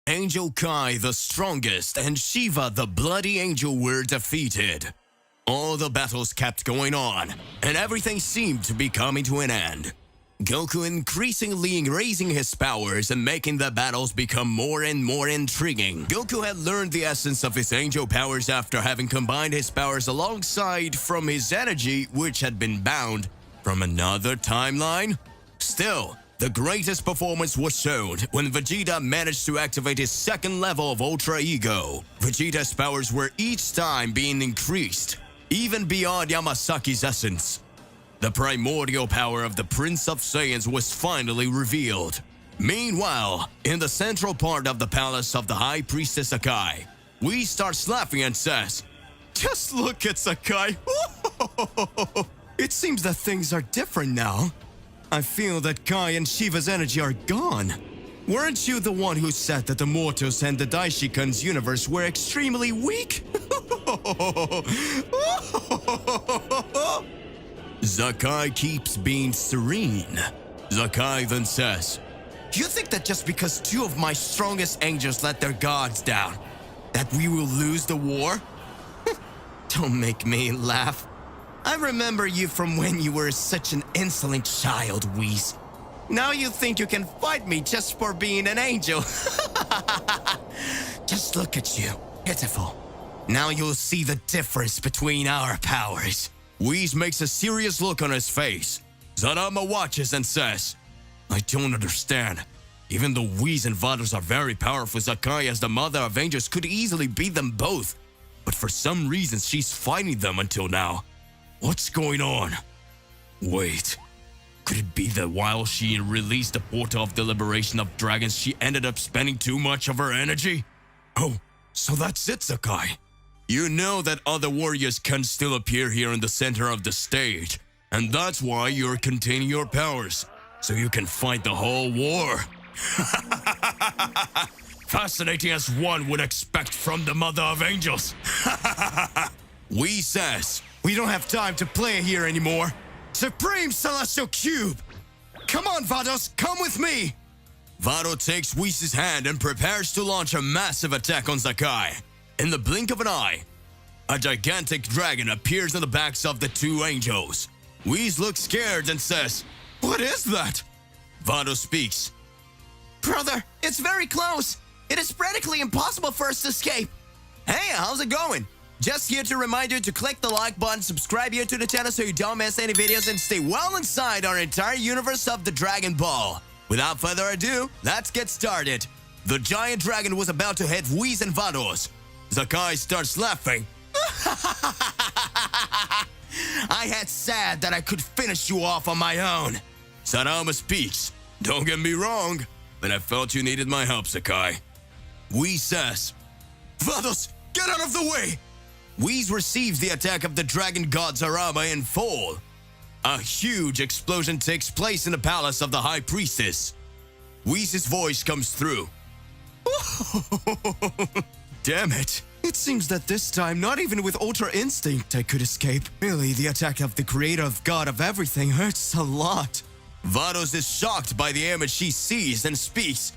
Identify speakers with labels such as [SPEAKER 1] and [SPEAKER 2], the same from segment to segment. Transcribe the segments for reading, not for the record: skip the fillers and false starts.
[SPEAKER 1] Angel Kai the strongest and Shiva the bloody angel were defeated. All the battles kept going on, and everything seemed to be coming to an end. Goku increasingly raising his powers and making the battles become more and more intriguing. Goku had learned the essence of his angel powers after having combined his powers alongside from his energy, which had been bound from another timeline. Still, the greatest performance was shown when Vegeta managed to activate his second level of Ultra Ego. Vegeta's powers were each time being increased, even beyond Yamasaki's essence. The primordial power of the Prince of Saiyans was finally revealed. Meanwhile, in the central part of the palace of the High Priestess Sakai, Whis starts laughing and says, "Just look at Sakai. It seems that things are different now. I feel that Kai and Shiva's energy are gone. Weren't you the one who said that the Mortos and the Daishikan's universe were extremely weak?" Sakai keeps being serene. Sakai then says, "You think that just because two of my strongest angels let their guards down, that we will lose the war?" Don't make me laugh. I remember you from when you were such an insolent child, Whis. Now you think you can fight me just for being an angel. Just look at you, pitiful. Now you'll see the difference between our powers. Whis makes a serious look on his face. Sarama watches and says, "I don't understand. Even though Whis and Vados are very powerful, Sakai as the mother of angels could easily beat them both. But for some reason she's fighting them until now. What's going on? Wait, could it be that while she released the portal of the liberation of dragons, she ended up spending too much of her energy? Oh, so that's it, Sakai. You know that other warriors can still appear here in the center of the stage, and that's why you're containing your powers, so you can fight the whole war." Fascinating as one would expect from the Mother of Angels. Whis says, "We don't have time to play here anymore. Supreme Celestial Cube! Come on, Vados, come with me!" Vado takes Whis' hand and prepares to launch a massive attack on Sakai. In the blink of an eye, a gigantic dragon appears on the backs of the two angels. Whis looks scared and says, "What is that?" Vado speaks, "Brother, it's very close. It is practically impossible for us to escape." Hey, how's it going? Just here to remind you to click the like button, subscribe here to the channel so you don't miss any videos, and stay well inside our entire universe of the Dragon Ball. Without further ado, let's get started. The giant dragon was about to hit Whis and Vados. Sakai starts laughing. "I had said that I could finish you off on my own." Sarama speaks. "Don't get me wrong, but I felt you needed my help, Sakai." Whis says, "Vados, get out of the way!" Whis receives the attack of the dragon god Sarama in full. A huge explosion takes place in the palace of the High Priestess. Whis' voice comes through. Damn it. It seems that this time, not even with Ultra Instinct, I could escape. Really, the attack of the creator of God of everything hurts a lot. Vados is shocked by the image she sees and speaks,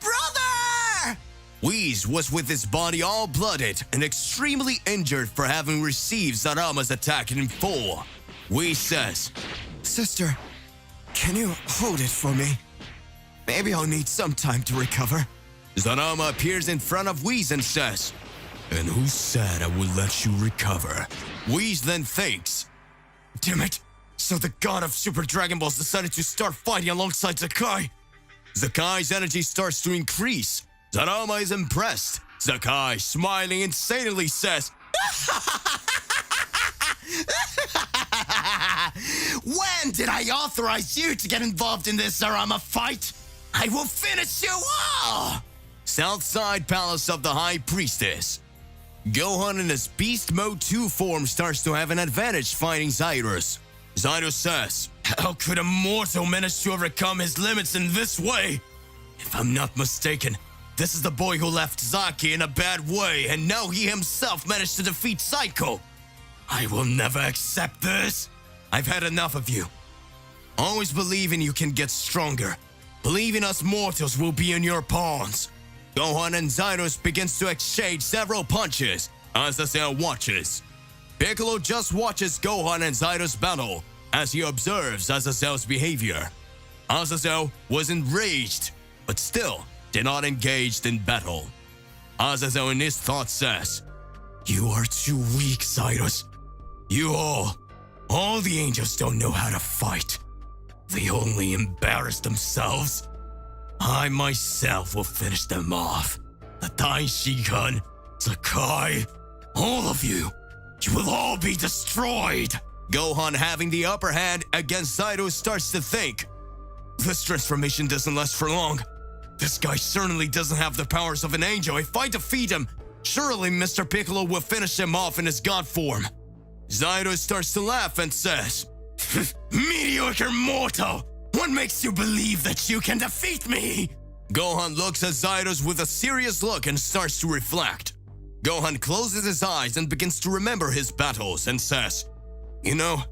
[SPEAKER 1] "Brother!" Whis was with his body all blooded and extremely injured for having received Sarama's attack in full. Whis says, "Sister, can you hold it for me? Maybe I'll need some time to recover." Sarama appears in front of Whis and says, "And who said I would let you recover?" Whis then thinks, "Damn it, so the god of Super Dragon Balls decided to start fighting alongside Sakai." Sakai's energy starts to increase. Sarama is impressed. Sakai, smiling insanely, says, "When did I authorize you to get involved in this Sarama fight? I will finish you all!" Southside Palace of the High Priestess. Gohan in his Beast Mode 2 form starts to have an advantage fighting Cyrus. Cyrus says, "How could a mortal manage to overcome his limits in this way? If I'm not mistaken, this is the boy who left Saki in a bad way, and now he himself managed to defeat Psycho. I will never accept this. I've had enough of you. Always believe in you can get stronger. Believe in us mortals will be in your pawns." Gohan and Cyrus begins to exchange several punches. Azazel watches. Piccolo just watches Gohan and Cyrus battle as he observes Azazel's behavior. Azazel was enraged, but still did not engage in battle. Azazel in his thoughts says, "You are too weak, Cyrus. All the angels don't know how to fight. They only embarrass themselves. I myself will finish them off. The Daishikan, Sakai, all of you will all be destroyed." Gohan, having the upper hand against Cyrus, starts to think, "This transformation doesn't last for long. This guy certainly doesn't have the powers of an angel. If I defeat him, surely Mr. Piccolo will finish him off in his god form." Cyrus starts to laugh and says, "Mediocre mortal! What makes you believe that you can defeat me?" Gohan looks at Cyrus with a serious look and starts to reflect. Gohan closes his eyes and begins to remember his battles and says, You know,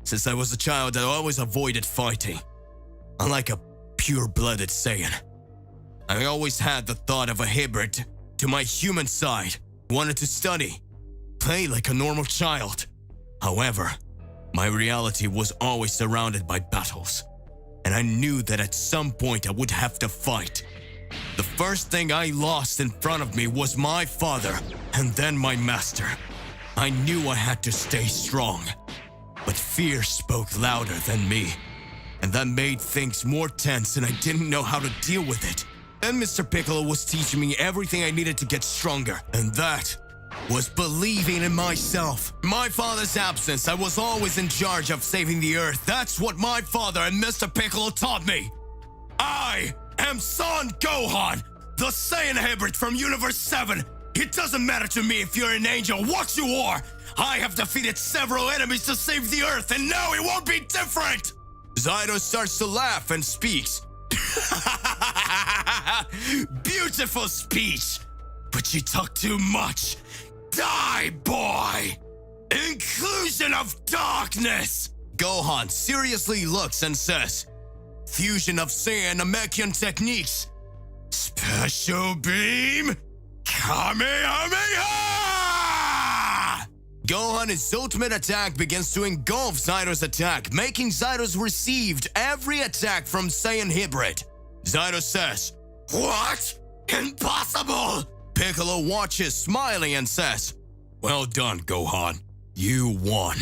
[SPEAKER 1] since I was a child, I always avoided fighting. Unlike a pure-blooded Saiyan, I always had the thought of a hybrid to my human side, wanted to study, play like a normal child. However, my reality was always surrounded by battles, and I knew that at some point I would have to fight. The first thing I lost in front of me was my father, and then my master. I knew I had to stay strong, but fear spoke louder than me, and that made things more tense, and I didn't know how to deal with it. Then Mr. Piccolo was teaching me everything I needed to get stronger, and that was believing in myself. My father's absence, I was always in charge of saving the Earth. That's what my father and Mr. Piccolo taught me. I am Son Gohan, the Saiyan hybrid from Universe 7. It doesn't matter to me if you're an angel, what you are. I have defeated several enemies to save the Earth, and now it won't be different. Zydo starts to laugh and speaks. Beautiful speech, but you talk too much. Die, boy! Inclusion of darkness! Gohan seriously looks and says, "Fusion of Saiyan Namekian techniques. Special beam, Kamehameha!" Gohan's ultimate attack begins to engulf Zydo's attack, making Zydo's received every attack from Saiyan hybrid. Zydo says, "What? Impossible!" Piccolo watches, smiling, and says, "Well done, Gohan. You won.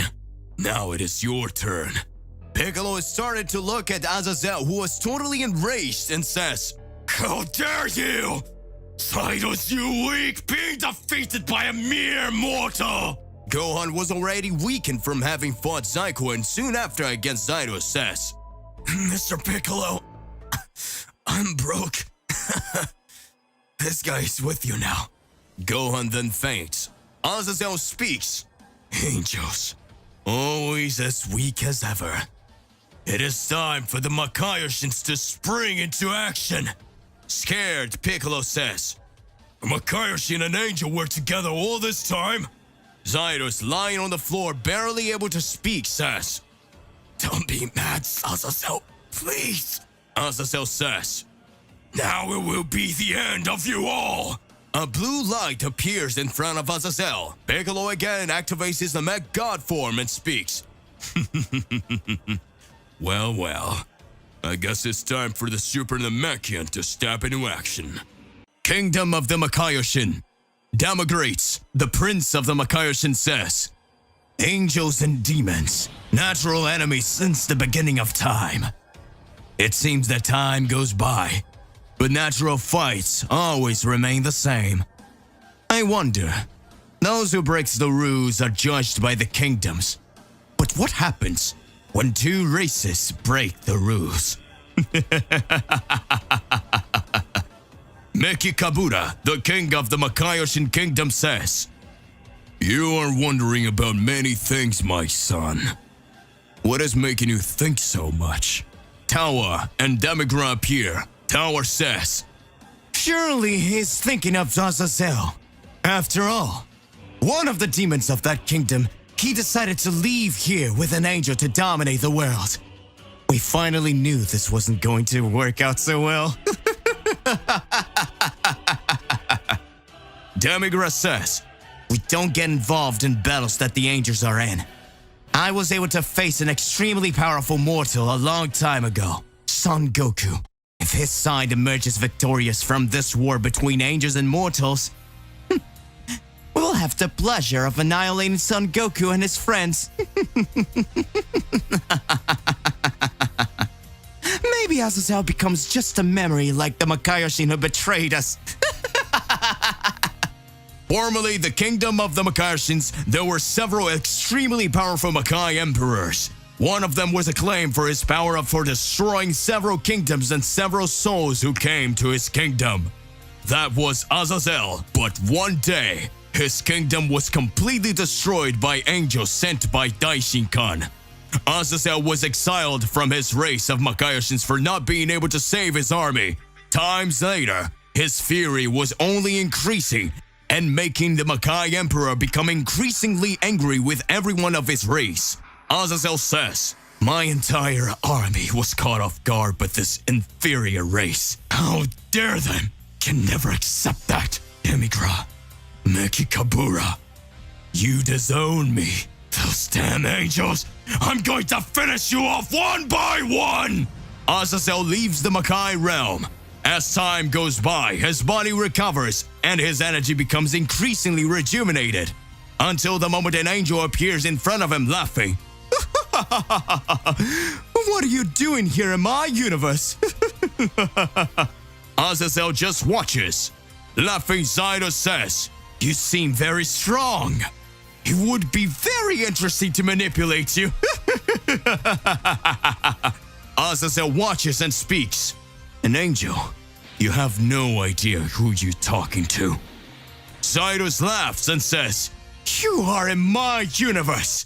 [SPEAKER 1] Now it is your turn." Piccolo is starting to look at Azazel, who was totally enraged, and says, "How dare you! Zydos, you weak, being defeated by a mere mortal!" Gohan was already weakened from having fought Zyko, and soon after against Zydo says, "Mr. Piccolo, I'm broke. This guy is with you now." Gohan then faints. Azazel speaks. "Angels, always as weak as ever. It is time for the Makaioshin to spring into action." Scared, Piccolo says, "A Makaioshin and Angel were together all this time?" Zydos, lying on the floor, barely able to speak, says, "Don't be mad, Azazel, please." Azazel says, "Now it will be the end of you all." A blue light appears in front of Azazel. Piccolo again activates his Namek God form and speaks. Well, I guess it's time for the Super Namekian to step into action. Kingdom of the Makaioshin. Damagrates, the prince of the Makaioshin, says, "Angels and demons, natural enemies since the beginning of time. It seems that time goes by, but natural fights always remain the same. I wonder, those who break the rules are judged by the kingdoms. But what happens when two races break the rules?" Meki Kabura, the king of the Makaioshin kingdom, says, "You are wondering about many things, my son. What is making you think so much?" Tower and Demigra appear. Tower says, "Surely he's thinking of Azazel. After all, one of the demons of that kingdom, he decided to leave here with an angel to dominate the world. We finally knew this wasn't going to work out so well." Demigra says, "We don't get involved in battles that the angels are in. I was able to face an extremely powerful mortal a long time ago, Son Goku. If his side emerges victorious from this war between angels and mortals, we'll have the pleasure of annihilating Son Goku and his friends." Maybe Azazel becomes just a memory like the Makaioshin who betrayed us. Formerly the kingdom of the Makaioshin, there were several extremely powerful Makai emperors. One of them was acclaimed for his power for destroying several kingdoms and several souls who came to his kingdom. That was Azazel, but one day, his kingdom was completely destroyed by angels sent by Daishinkan. Azazel was exiled from his race of Makaioshin for not being able to save his army. Times later, his fury was only increasing and making the Makai Emperor become increasingly angry with everyone of his race. Azazel says, "My entire army was caught off guard by this inferior race. How dare them? Can never accept that. Demigra, Meki Kabura, you disown me. Those damn angels, I'm going to finish you off one by one." Azazel leaves the Makai realm. As time goes by, his body recovers and his energy becomes increasingly rejuvenated until the moment an angel appears in front of him laughing. "What are you doing here in my universe?" Azazel just watches. Laughing, Zaido says, "You seem very strong. It would be very interesting to manipulate you." Azazel watches and speaks. "An angel, you have no idea who you're talking to." Cyrus laughs and says, "You are in my universe.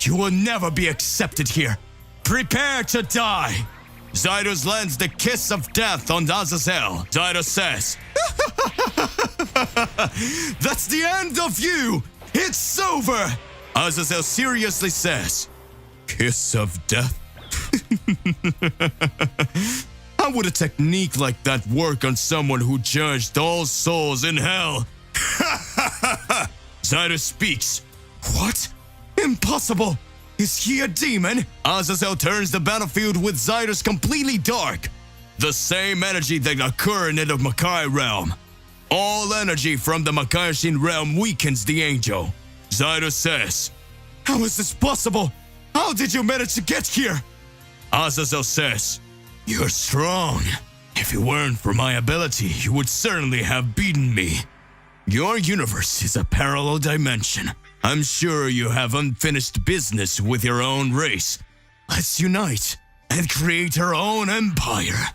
[SPEAKER 1] You will never be accepted here. Prepare to die." Zaidos lands the kiss of death on Azazel. Zaidos says, "That's the end of you. It's over." Azazel seriously says, "Kiss of death? How would a technique like that work on someone who judged all souls in hell?" Zaidos speaks. "What? Impossible! Is he a demon?" Azazel turns the battlefield with Zaidos completely dark. The same energy that occurred in the Makai realm. All energy from the Makaioshin realm weakens the angel. Zaidos says, "How is this possible? How did you manage to get here?" Azazel says, "You're strong. If it weren't for my ability, you would certainly have beaten me. Your universe is a parallel dimension. I'm sure you have unfinished business with your own race. Let's unite and create our own empire."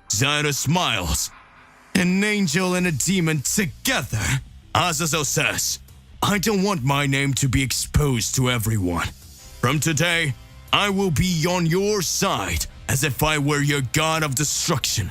[SPEAKER 1] Zaido smiles. "An angel and a demon together?" Azazel says, "I don't want my name to be exposed to everyone. From today, I will be on your side as if I were your god of destruction.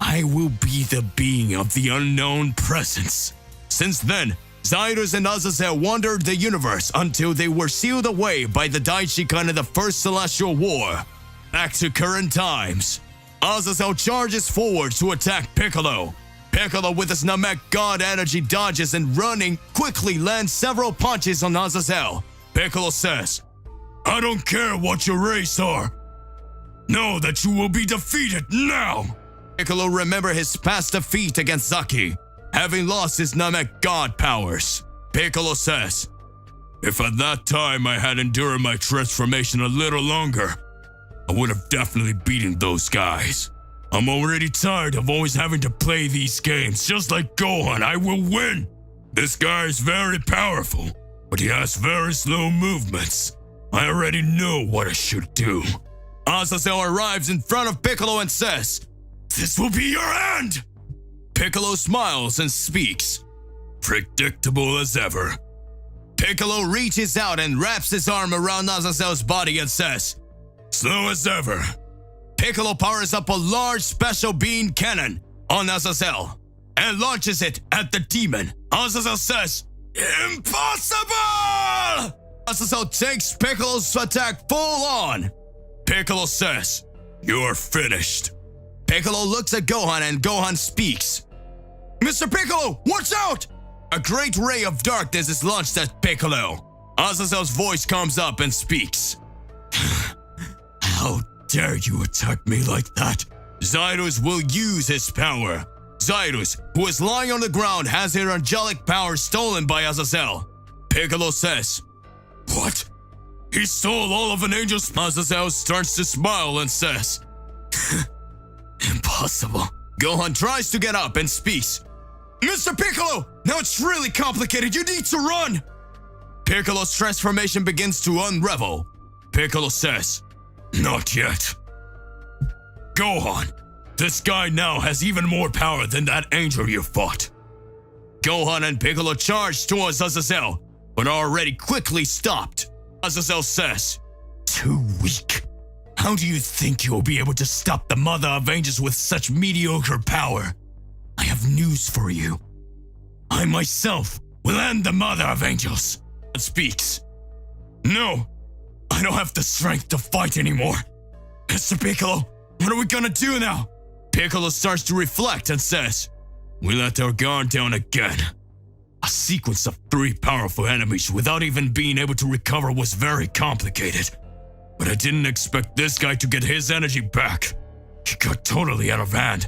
[SPEAKER 1] I will be the being of the unknown presence." Since then, Cyrus and Azazel wandered the universe until they were sealed away by the Daishikan in the First Celestial War. Back to current times, Azazel charges forward to attack Piccolo. Piccolo, with his Namek God energy, dodges and running quickly lands several punches on Azazel. Piccolo says, "I don't care what your race are. Know that you will be defeated now." Piccolo remembers his past defeat against Saki, having lost his Namek God powers. Piccolo says, "If at that time I had endured my transformation a little longer, I would have definitely beaten those guys. I'm already tired of always having to play these games. Just like Gohan, I will win. This guy is very powerful, but he has very slow movements. I already know what I should do." Azazel arrives in front of Piccolo and says, "This will be your end." Piccolo smiles and speaks. Predictable as ever. Piccolo reaches out and wraps his arm around Azazel's body and says, "Slow as ever." Piccolo powers up a large special beam cannon on Azazel and launches it at the demon. Azazel says, "Impossible!" Azazel takes Piccolo's attack full on. Piccolo says, "You're finished." Piccolo looks at Gohan and Gohan speaks. Mr. Piccolo, watch out! A great ray of darkness is launched at Piccolo. Azazel's voice comes up and speaks. How dare you attack me like that? Cyrus will use his power. Cyrus, who is lying on the ground, has her angelic power stolen by Azazel. Piccolo says, What? He stole all of an angel's... Azazel starts to smile and says, Impossible. Gohan tries to get up and speaks. Mr. Piccolo, now it's really complicated. You need to run. Piccolo's transformation begins to unravel. Piccolo says, Not yet. Gohan, this guy now has even more power than that angel you fought. Gohan and Piccolo charge towards Azazel, but are already quickly stopped. Azazel says, Too weak. How do you think you'll be able to stop the Mother of Angels with such mediocre power? I have news for you. I myself will end the Mother of Angels. And speaks. No, I don't have the strength to fight anymore. Mr. Piccolo, what are we gonna do now? Piccolo starts to reflect and says, We let our guard down again. A sequence of 3 powerful enemies without even being able to recover was very complicated. But I didn't expect this guy to get his energy back. He got totally out of hand.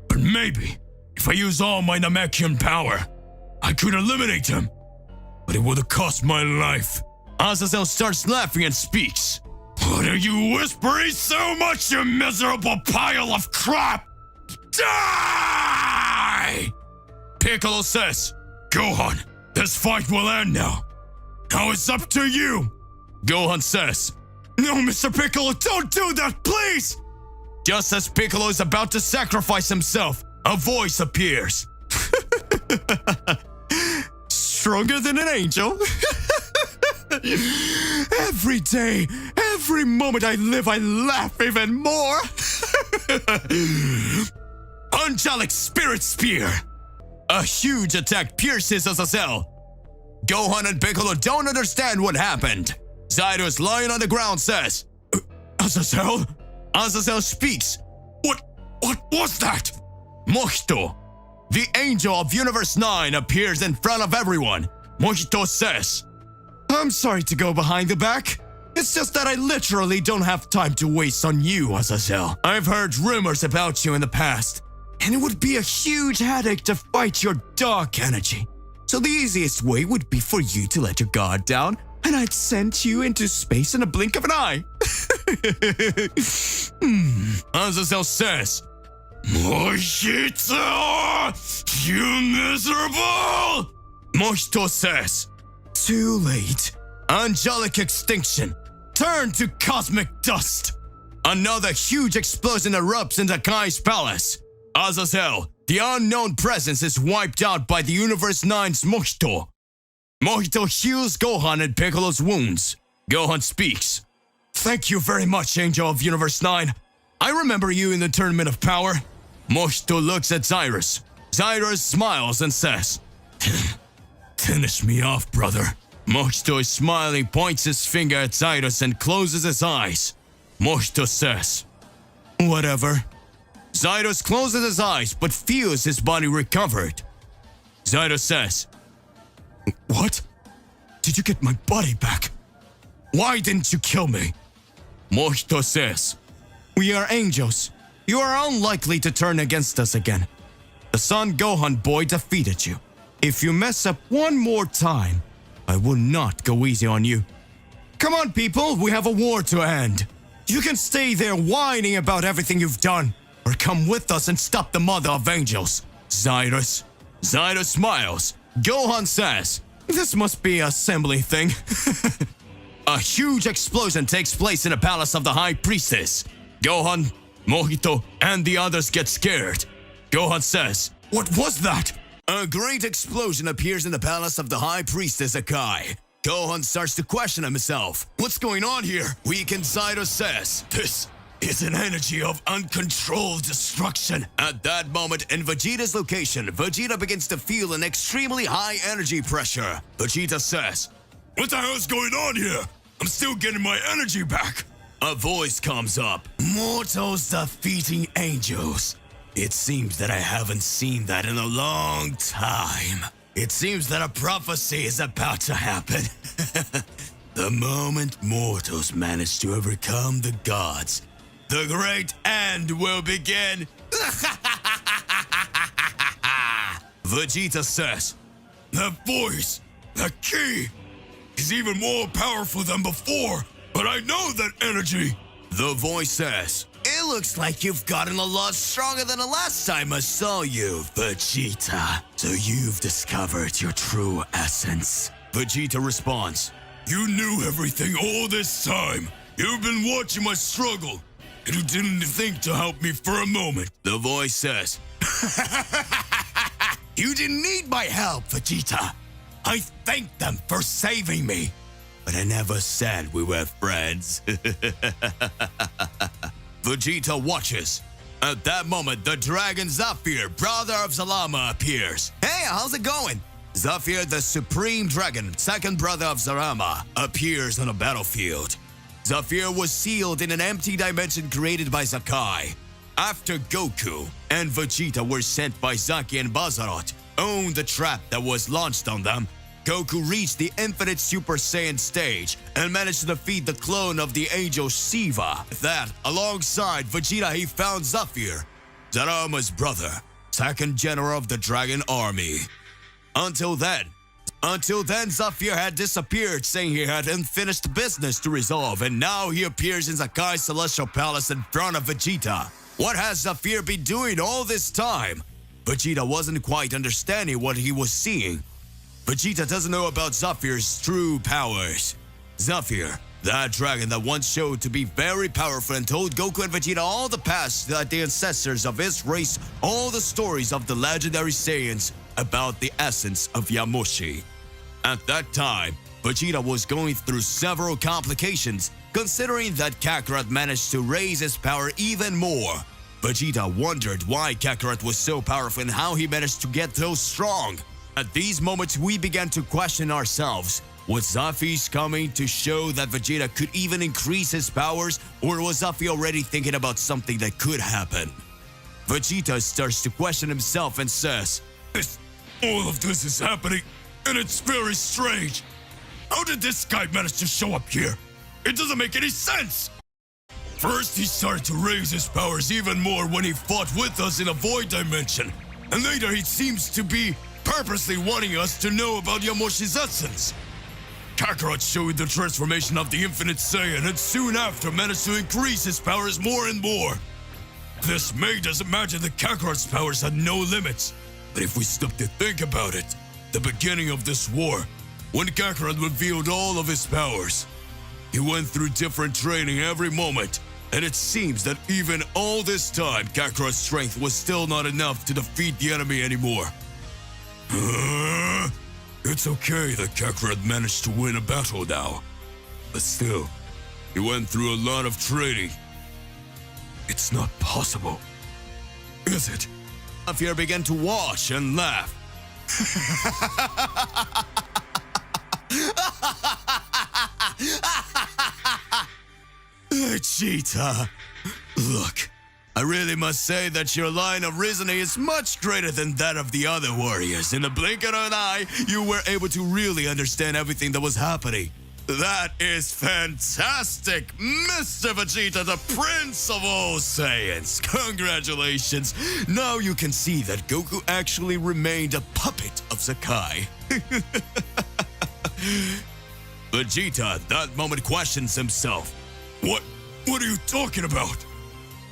[SPEAKER 1] But maybe, if I use all my Namekian power, I could eliminate him. But it would have cost my life. Azazel starts laughing and speaks. What are you whispering so much, you miserable pile of crap? Die! Piccolo says, Gohan, this fight will end now. Now it's up to you. Gohan says, No, Mr. Piccolo, don't do that, please! Just as Piccolo is about to sacrifice himself, a voice appears. Stronger than an angel? Every day, every moment I live, I laugh even more. Angelic Spirit Spear. A huge attack pierces Azazel. Gohan and Piccolo don't understand what happened. Cyrus, lying on the ground, says, Azazel? Azazel speaks. What was that? Mojito, the angel of Universe 9, appears in front of everyone. Mojito says, I'm sorry to go behind the back. It's just that I literally don't have time to waste on you, Azazel. I've heard rumors about you in the past, and it would be a huge headache to fight your dark energy. So the easiest way would be for you to let your guard down, and I'd send you into space in a blink of an eye. Azazel says, Mojito, you miserable! Mojito says, Too late. Angelic extinction. Turn to cosmic dust. Another huge explosion erupts in the Kai's palace. Azazel, the unknown presence, is wiped out by the Universe 9's Mojito. Mojito heals Gohan and Piccolo's wounds. Gohan speaks. Thank you very much, Angel of Universe 9. I remember you in the Tournament of Power. Mojito looks at Cyrus. Cyrus smiles and says, Finish me off, brother. Mojito is smiling, points his finger at Cyrus and closes his eyes. Mojito says, Whatever. Cyrus closes his eyes but feels his body recovered. Cyrus says, What? Did you get my body back? Why didn't you kill me? Mojito says, We are angels. You are unlikely to turn against us again. The Son Gohan boy defeated you. If you mess up one more time, I will not go easy on you. Come on, people, we have a war to end. You can stay there whining about everything you've done, or come with us and stop the Mother of Angels. Cyrus. Cyrus smiles. Gohan says, This must be an assembly thing. A huge explosion takes place in the palace of the High Priestess. Gohan, Mojito, and the others get scared. Gohan says, What was that? A great explosion appears in the palace of the High Priestess Akai. Gohan starts to question himself. What's going on here? Weakened Cyrus says, This is an energy of uncontrolled destruction. At that moment, in Vegeta's location, Vegeta begins to feel an extremely high energy pressure. Vegeta says, What the hell is going on here? I'm still getting my energy back. a voice comes up. Mortals defeating angels. It seems that I haven't seen that in a long time. It seems that a prophecy is about to happen. The moment mortals manage to overcome the gods, the great end will begin. Vegeta says, "That voice, that key, is even more powerful than before, but I know that energy." The voice says, "It looks like you've gotten a lot stronger than the last time I saw you, Vegeta. So you've discovered your true essence." Vegeta responds, "You knew everything all this time. You've been watching my struggle, and you didn't think to help me for a moment." The voice says, "You didn't need my help, Vegeta. I thank them for saving me, but I never said we were friends." Vegeta watches. At that moment, the dragon Zafir, brother of Sarama, appears. "Hey, how's it going?" Zafir, the supreme dragon, second brother of Sarama, appears on a battlefield. Zafir was sealed in an empty dimension created by Saki. After Goku and Vegeta were sent by Saki and Basarot, owned the trap that was launched on them, Goku reached the infinite Super Saiyan stage and managed to defeat the clone of the angel Shiva. That, alongside Vegeta, he found Zafir, Sarama's brother, second general of the Dragon Army. Until then, Zafir had disappeared, saying he had unfinished business to resolve, and now he appears in Sakai's celestial palace in front of Vegeta. What has Zafir been doing all this time? Vegeta wasn't quite understanding what he was seeing. Vegeta doesn't know about Zafir's true powers. Zafir, that dragon that once showed to be very powerful and told Goku and Vegeta all the past, that the ancestors of his race, all the stories of the legendary Saiyans about the essence of Yamoshi. At that time, Vegeta was going through several complications, considering that Kakarot managed to raise his power even more. Vegeta wondered why Kakarot was so powerful and how he managed to get so strong. At these moments, we began to question ourselves. Was Zafir coming to show that Vegeta could even increase his powers, or was Zafir already thinking about something that could happen? Vegeta starts to question himself and says, "All of this is happening, and it's very strange. How did this guy manage to show up here? It doesn't make any sense." First, he started to raise his powers even more when he fought with us in a void dimension, and later he seems to be purposely wanting us to know about Yamoshi's essence. Kakarot showed the transformation of the infinite Saiyan and soon after managed to increase his powers more and more. This made us imagine that Kakarot's powers had no limits. But if we stop to think about it, the beginning of this war, when Kakarot revealed all of his powers, he went through different training every moment, and it seems that even all this time, Kakarot's strength was still not enough to defeat the enemy anymore. It's okay that Kakarot managed to win a battle now, but still, he went through a lot of training. It's not possible, is it? Zafir began to watch and laugh. Vegeta, look, I really must say that your line of reasoning is much greater than that of the other warriors. In the blink of an eye, you were able to really understand everything that was happening. That is fantastic, Mr. Vegeta, the Prince of all Saiyans. Congratulations. Now you can see that Goku actually remained a puppet of Sakai. Vegeta at that moment questions himself. What are you talking about?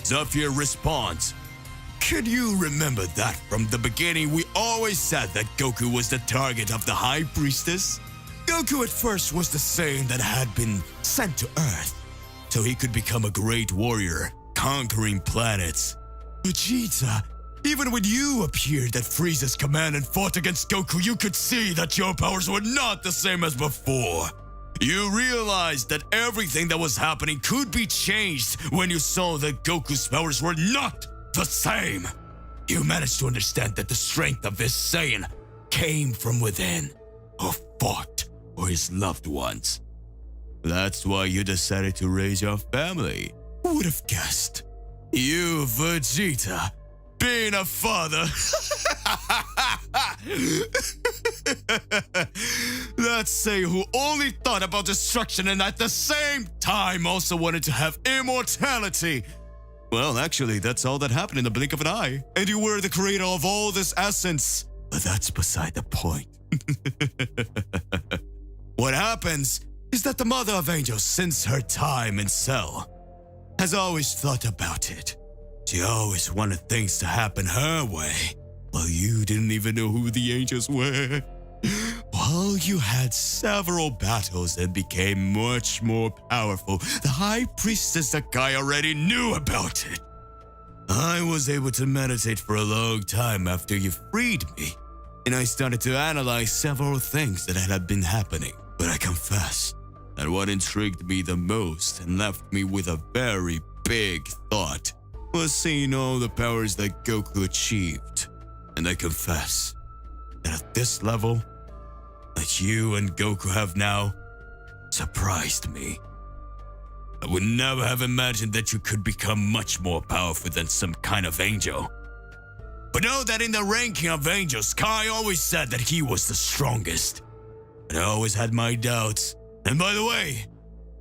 [SPEAKER 1] Zafir responds, "Can you remember that from the beginning we always said that Goku was the target of the High Priestess? Goku at first was the Saiyan that had been sent to Earth, so he could become a great warrior, conquering planets. Vegeta, even when you appeared at Frieza's command and fought against Goku, you could see that your powers were not the same as before. You realized that everything that was happening could be changed when you saw that Goku's powers were not the same. You managed to understand that the strength of this Saiyan came from within, or fought for his loved ones. That's why you decided to raise your family. Who would have guessed? You, Vegeta, being a father. Let's say who only thought about destruction and at the same time also wanted to have immortality. Well, actually, that's all that happened in the blink of an eye. And you were the creator of all this essence. But that's beside the point. What happens is that the Mother of Angels, since her time in Cell, has always thought about it. She always wanted things to happen her way, while you didn't even know who the angels were. While you had several battles and became much more powerful, the High Priestess Sakai already knew about it. I was able to meditate for a long time after you freed me, and I started to analyze several things that had been happening. But I confess that what intrigued me the most and left me with a very big thought was seeing all the powers that Goku achieved. And I confess that at this level, that you and Goku have now surprised me. I would never have imagined that you could become much more powerful than some kind of angel. But know that in the ranking of angels, Kai always said that he was the strongest. But I always had my doubts. And by the way,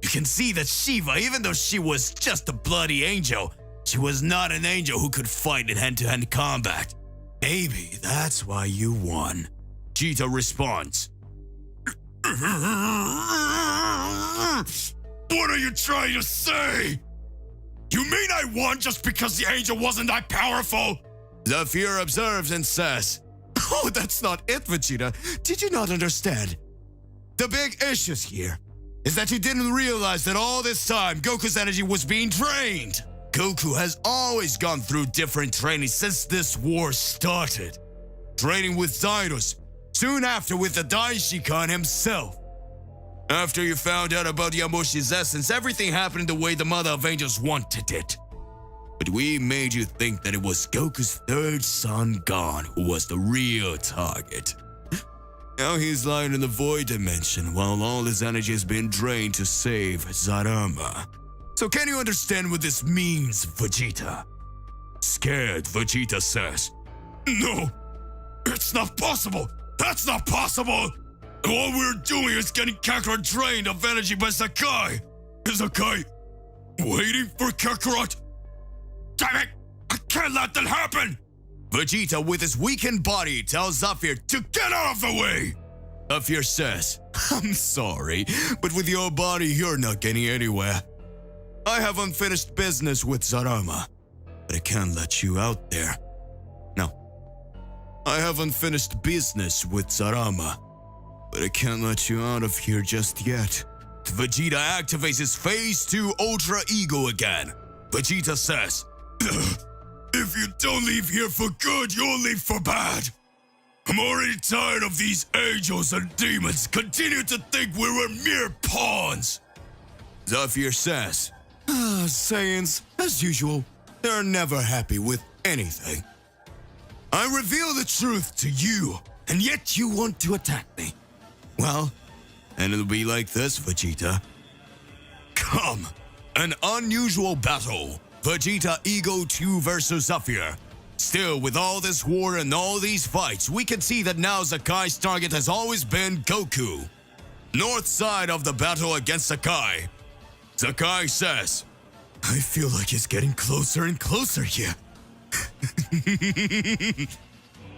[SPEAKER 1] you can see that Shiva, even though she was just a bloody angel, she was not an angel who could fight in hand-to-hand combat. Maybe that's why you won. Vegeta responds. What are you trying to say? You mean I won just because the angel wasn't that powerful? Zafir observes and says, oh, that's not it, Vegeta. Did you not understand? The big issue here is that you didn't realize that all this time Goku's energy was being drained. Goku has always gone through different training since this war started. Training with Cyrus, soon after with the Daishikan himself. After you found out about Yamoshi's essence, everything happened the way the Mother of Angels wanted it. But we made you think that it was Goku's third son, Gon, who was the real target. Now he's lying in the void dimension while all his energy has been drained to save Sarama. So can you understand what this means, Vegeta? Scared, Vegeta says, no, it's not possible. That's not possible. All we're doing is getting Kakarot drained of energy by Sakai. Is Sakai waiting for Kakarot? Damn it! I can't let that happen! Vegeta, with his weakened body, tells Zafir to get out of the way! Zafir says, I'm sorry, but with your body, you're not getting anywhere. I have unfinished business with Sarama, but I can't let you out there. No. I have unfinished business with Sarama, but I can't let you out of here just yet. Vegeta activates his Phase 2 Ultra Ego again. Vegeta says, if you don't leave here for good, you'll leave for bad. I'm already tired of these angels and demons continue to think we were mere pawns. Zafir says, Saiyans, as usual, they're never happy with anything. I reveal the truth to you, and yet you want to attack me. Well, and it'll be like this, Vegeta. Come, an unusual battle. Vegeta Ego 2 versus Zafir. Still, with all this war and all these fights, we can see that now Sakai's target has always been Goku. North side of the battle against Sakai. Sakai says, I feel like it's getting closer and closer here.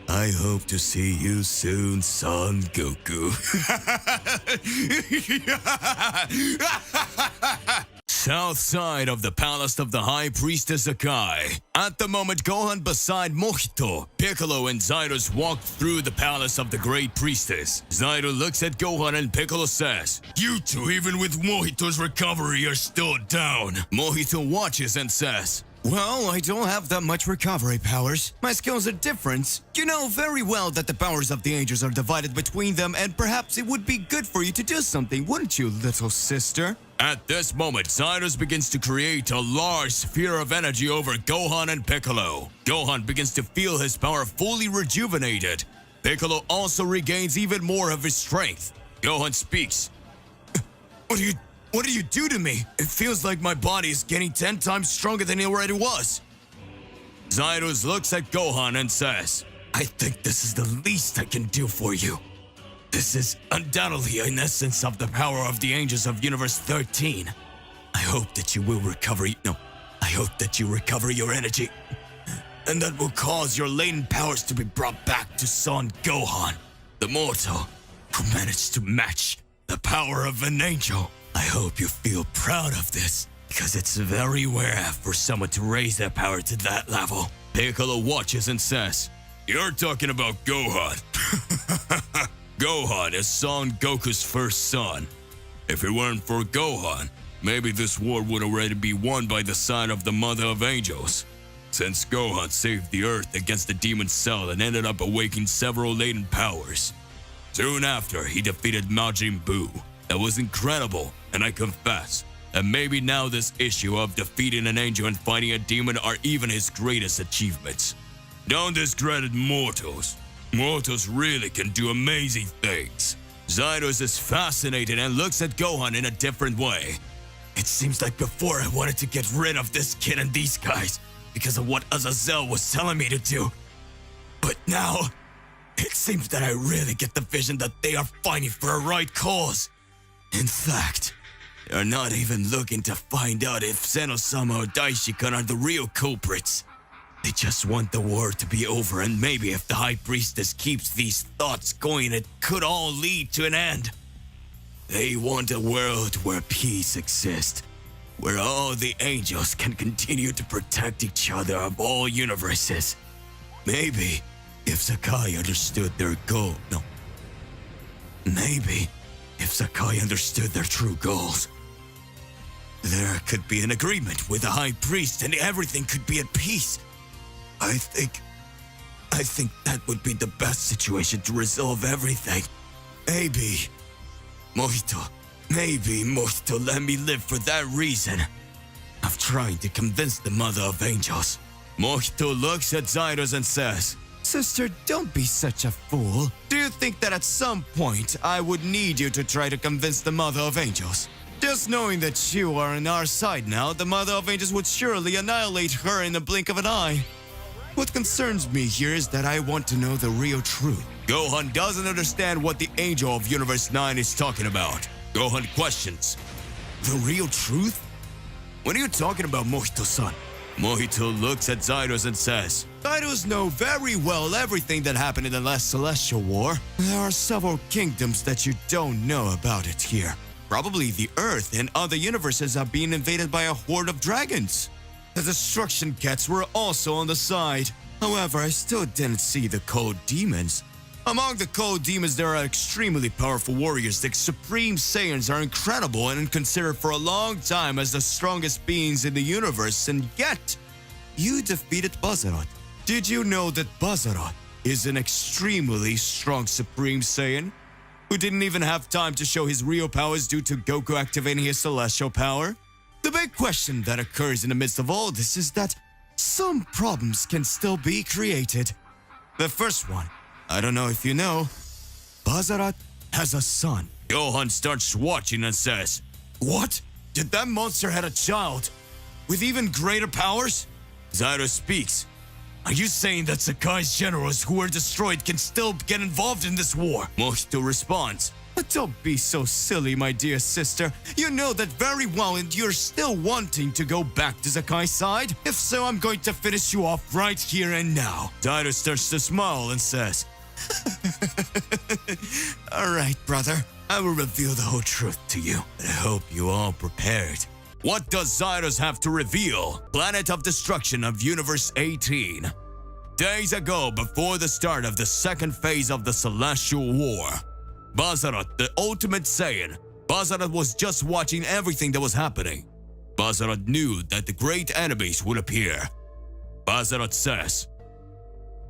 [SPEAKER 1] I hope to see you soon, son Goku. South side of the palace of the High Priestess Sakai. At the moment, Gohan beside Mojito, Piccolo and Cyrus walk through the palace of the Great Priestess. Zyro looks at Gohan and Piccolo says, you two, even with Mojito's recovery, are still down. Mojito watches and says, well, I don't have that much recovery powers. My skills are different. You know very well that the powers of the angels are divided between them, and perhaps it would be good for you to do something, wouldn't you, little sister? At this moment, Cyrus begins to create a large sphere of energy over Gohan and Piccolo. Gohan begins to feel his power fully rejuvenated. Piccolo also regains even more of his strength. Gohan speaks. What did you do to me? It feels like my body is getting 10 times stronger than it already was. Cyrus looks at Gohan and says, I think this is the least I can do for you. This is undoubtedly an essence of the power of the angels of Universe 13. I hope that you will recover. I hope that you recover your energy. And that will cause your latent powers to be brought back to Son Gohan, the mortal, who managed to match the power of an angel. I hope you feel proud of this, because it's very rare for someone to raise their power to that level. Piccolo watches and says, You're talking about Gohan. Gohan is Son Goku's first son. If it weren't for Gohan, maybe this war would already be won by the side of the Mother of Angels. Since Gohan saved the Earth against the Demon Cell and ended up awakening several latent powers. Soon after, he defeated Majin Buu. That was incredible, and I confess that maybe now this issue of defeating an angel and fighting a demon are even his greatest achievements. Don't discredit mortals. Mortals really can do amazing things. Cyrus is fascinated and looks at Gohan in a different way. It seems like before I wanted to get rid of this kid and these guys because of what Azazel was telling me to do. But now, it seems that I really get the vision that they are fighting for a right cause. In fact, they are not even looking to find out if Zeno-sama or Daishikan are the real culprits. They just want the war to be over, and maybe if the High Priestess keeps these thoughts going, it could all lead to an end. They want a world where peace exists, where all the angels can continue to protect each other of all universes. Maybe if Sakai understood their goal, Maybe if Sakai understood their true goals, there could be an agreement with the High Priest and everything could be at peace. I think that would be the best situation to resolve everything. Maybe Mojito let me live for that reason of trying to convince the Mother of Angels. Mojito looks at Cyrus and says, Sister, don't be such a fool. Do you think that at some point I would need you to try to convince the Mother of Angels? Just knowing that you are on our side now, the Mother of Angels would surely annihilate her in the blink of an eye. What concerns me here is that I want to know the real truth. Gohan doesn't understand what the Angel of Universe 9 is talking about. Gohan questions, The real truth? What are you talking about, Mojito-san? Mojito looks at Cyrus and says, Cyrus know very well everything that happened in the last Celestial War. There are several kingdoms that you don't know about it here. Probably the Earth and other universes are being invaded by a horde of dragons. The Destruction Cats were also on the side. However, I still didn't see the Cold Demons. Among the Cold Demons, there are extremely powerful warriors. The Supreme Saiyans are incredible and considered for a long time as the strongest beings in the universe, and yet, you defeated Basarot. Did you know that Basarot is an extremely strong Supreme Saiyan who didn't even have time to show his real powers due to Goku activating his celestial power? The big question that occurs in the midst of all this is that some problems can still be created. The first one, I don't know if you know, Basarot has a son. Gohan starts watching and says, What? Did that monster have a child with even greater powers? Cyrus speaks. Are you saying that Sakai's generals who were destroyed can still get involved in this war? Mojito responds, But don't be so silly, my dear sister. You know that very well and you're still wanting to go back to Sakai's side. If so, I'm going to finish you off right here and now. Cyrus starts to smile and says, Alright, brother. I will reveal the whole truth to you. I hope you all prepared. What does Cyrus have to reveal? Planet of Destruction of Universe 18. Days ago, before the start of the second phase of the Celestial War, Basarot, the ultimate Saiyan. Basarot was just watching everything that was happening. Basarot knew that the great enemies would appear. Basarot says,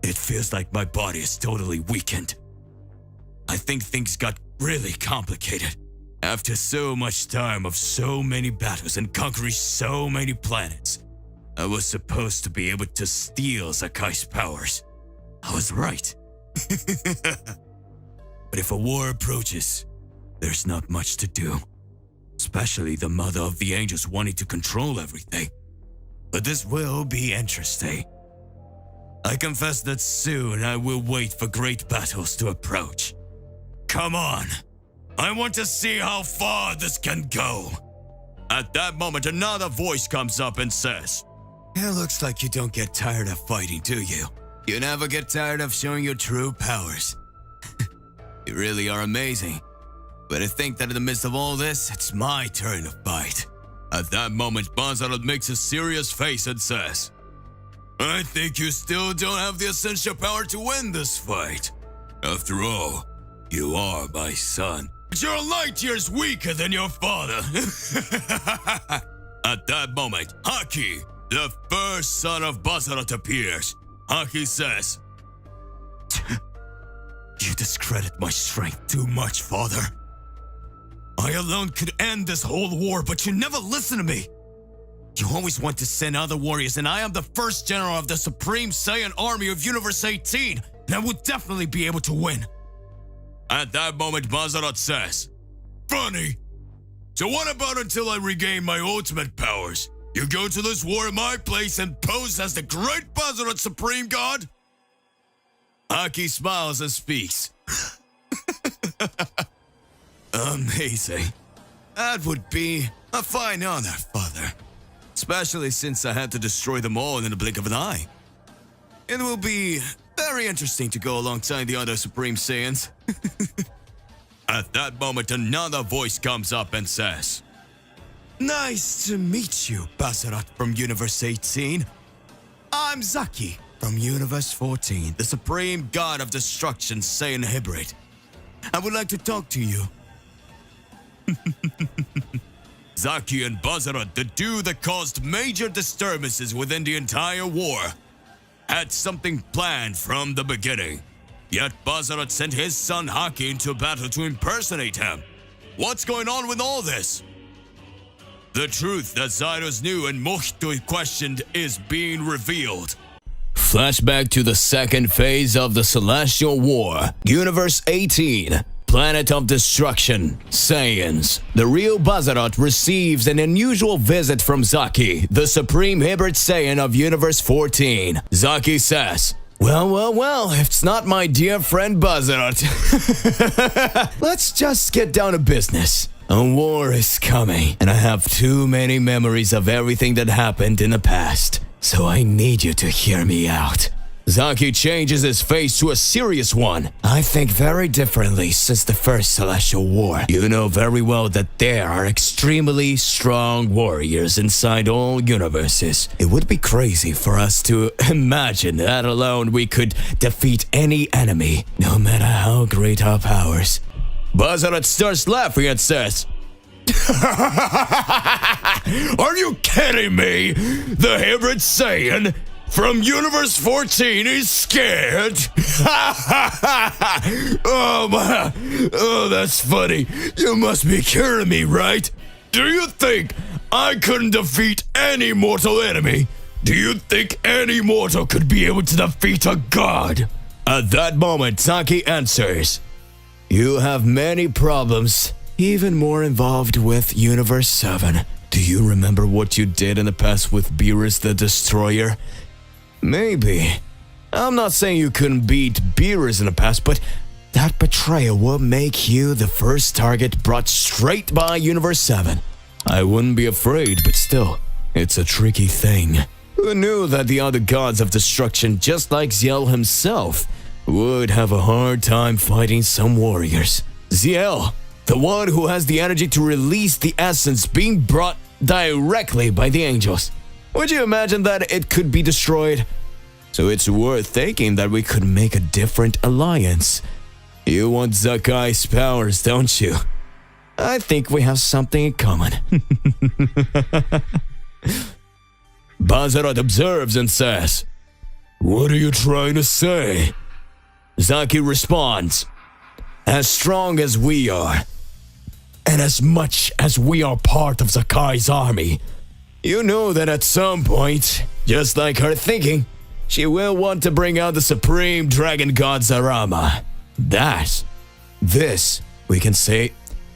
[SPEAKER 1] It feels like my body is totally weakened. I think things got really complicated. After so much time of so many battles and conquering so many planets, I was supposed to be able to steal Sakai's powers. I was right. But if a war approaches, there's not much to do. especially the mother of the angels wanting to control everything. But this will be interesting. I confess that soon I will wait for great battles to approach. Come on, I want to see how far this can go. At that moment, another voice comes up and says, "It looks like you don't get tired of fighting, do you? You never get tired of showing your true powers. You really are amazing. But I think that in the midst of all this, it's my turn to fight." At that moment, Basarot makes a serious face and says, "I think you still don't have the essential power to win this fight. After all, you are my son. But you're light years weaker than your father." At that moment, Haki, the first son of Basarot, appears. Haki says, "You discredit my strength too much, father. I alone could end this whole war, but you never listen to me. You always want to send other warriors, and I am the first general of the Supreme Saiyan Army of Universe 18, and I will definitely be able to win." At that moment, Basarot says, "Funny. So what about until I regain my ultimate powers? You go to this war in my place and pose as the great Basarot Supreme God?" Haki smiles and speaks. "Amazing. That would be a fine honor, father. Especially since I had to destroy them all in the blink of an eye. It will be very interesting to go alongside the other Supreme Saiyans." At that moment, another voice comes up and says, "Nice to meet you, Basarot from Universe 18. I'm Saki from Universe 14, the Supreme God of Destruction Saiyan Hybrid. I would like to talk to you." Saki and Basarot, the two that caused major disturbances within the entire war, had something planned from the beginning. Yet Basarot sent his son Haki into battle to impersonate him. What's going on with all this? The truth that Cyrus knew and Mojito questioned is being revealed. Flashback to the second phase of the Celestial War, Universe 18. Planet of Destruction, Saiyans. The real Basarot receives an unusual visit from Saki, the Supreme Hybrid Saiyan of Universe 14. Saki says, well, if it's not my dear friend Basarot. Let's just get down to business. A war is coming, and I have too many memories of everything that happened in the past, so I need you to hear me out. Saki changes his face to a serious one. I think very differently since the first Celestial War. You know very well that there are extremely strong warriors inside all universes. It would be crazy for us to imagine that alone we could defeat any enemy, no matter how great our powers. Basarot starts laughing and says, "Are you kidding me? The Hybrid Saiyan from Universe 14 is scared?" Oh, that's funny. You must be kidding me, right? Do you think I couldn't defeat any mortal enemy? Do you think any mortal could be able to defeat a god? At that moment, Saki answers, "You have many problems, even more involved with Universe 7. Do you remember what you did in the past with Beerus the Destroyer? Maybe. I'm not saying you couldn't beat Beerus in the past, but that betrayal will make you the first target brought straight by Universe 7. I wouldn't be afraid, but still, it's a tricky thing. Who knew that the other gods of destruction, just like Ziel himself, would have a hard time fighting some warriors? Ziel, the one who has the energy to release the essence being brought directly by the angels. Would you imagine that it could be destroyed? So it's worth thinking that we could make a different alliance. You want Zakai's powers, don't you? I think we have something in common." Basarot observes and says, "What are you trying to say?" Saki responds, "As strong as we are, and as much as we are part of Zakai's army, you know that at some point, just like her thinking, she will want to bring out the supreme dragon god Sarama. This, we can say,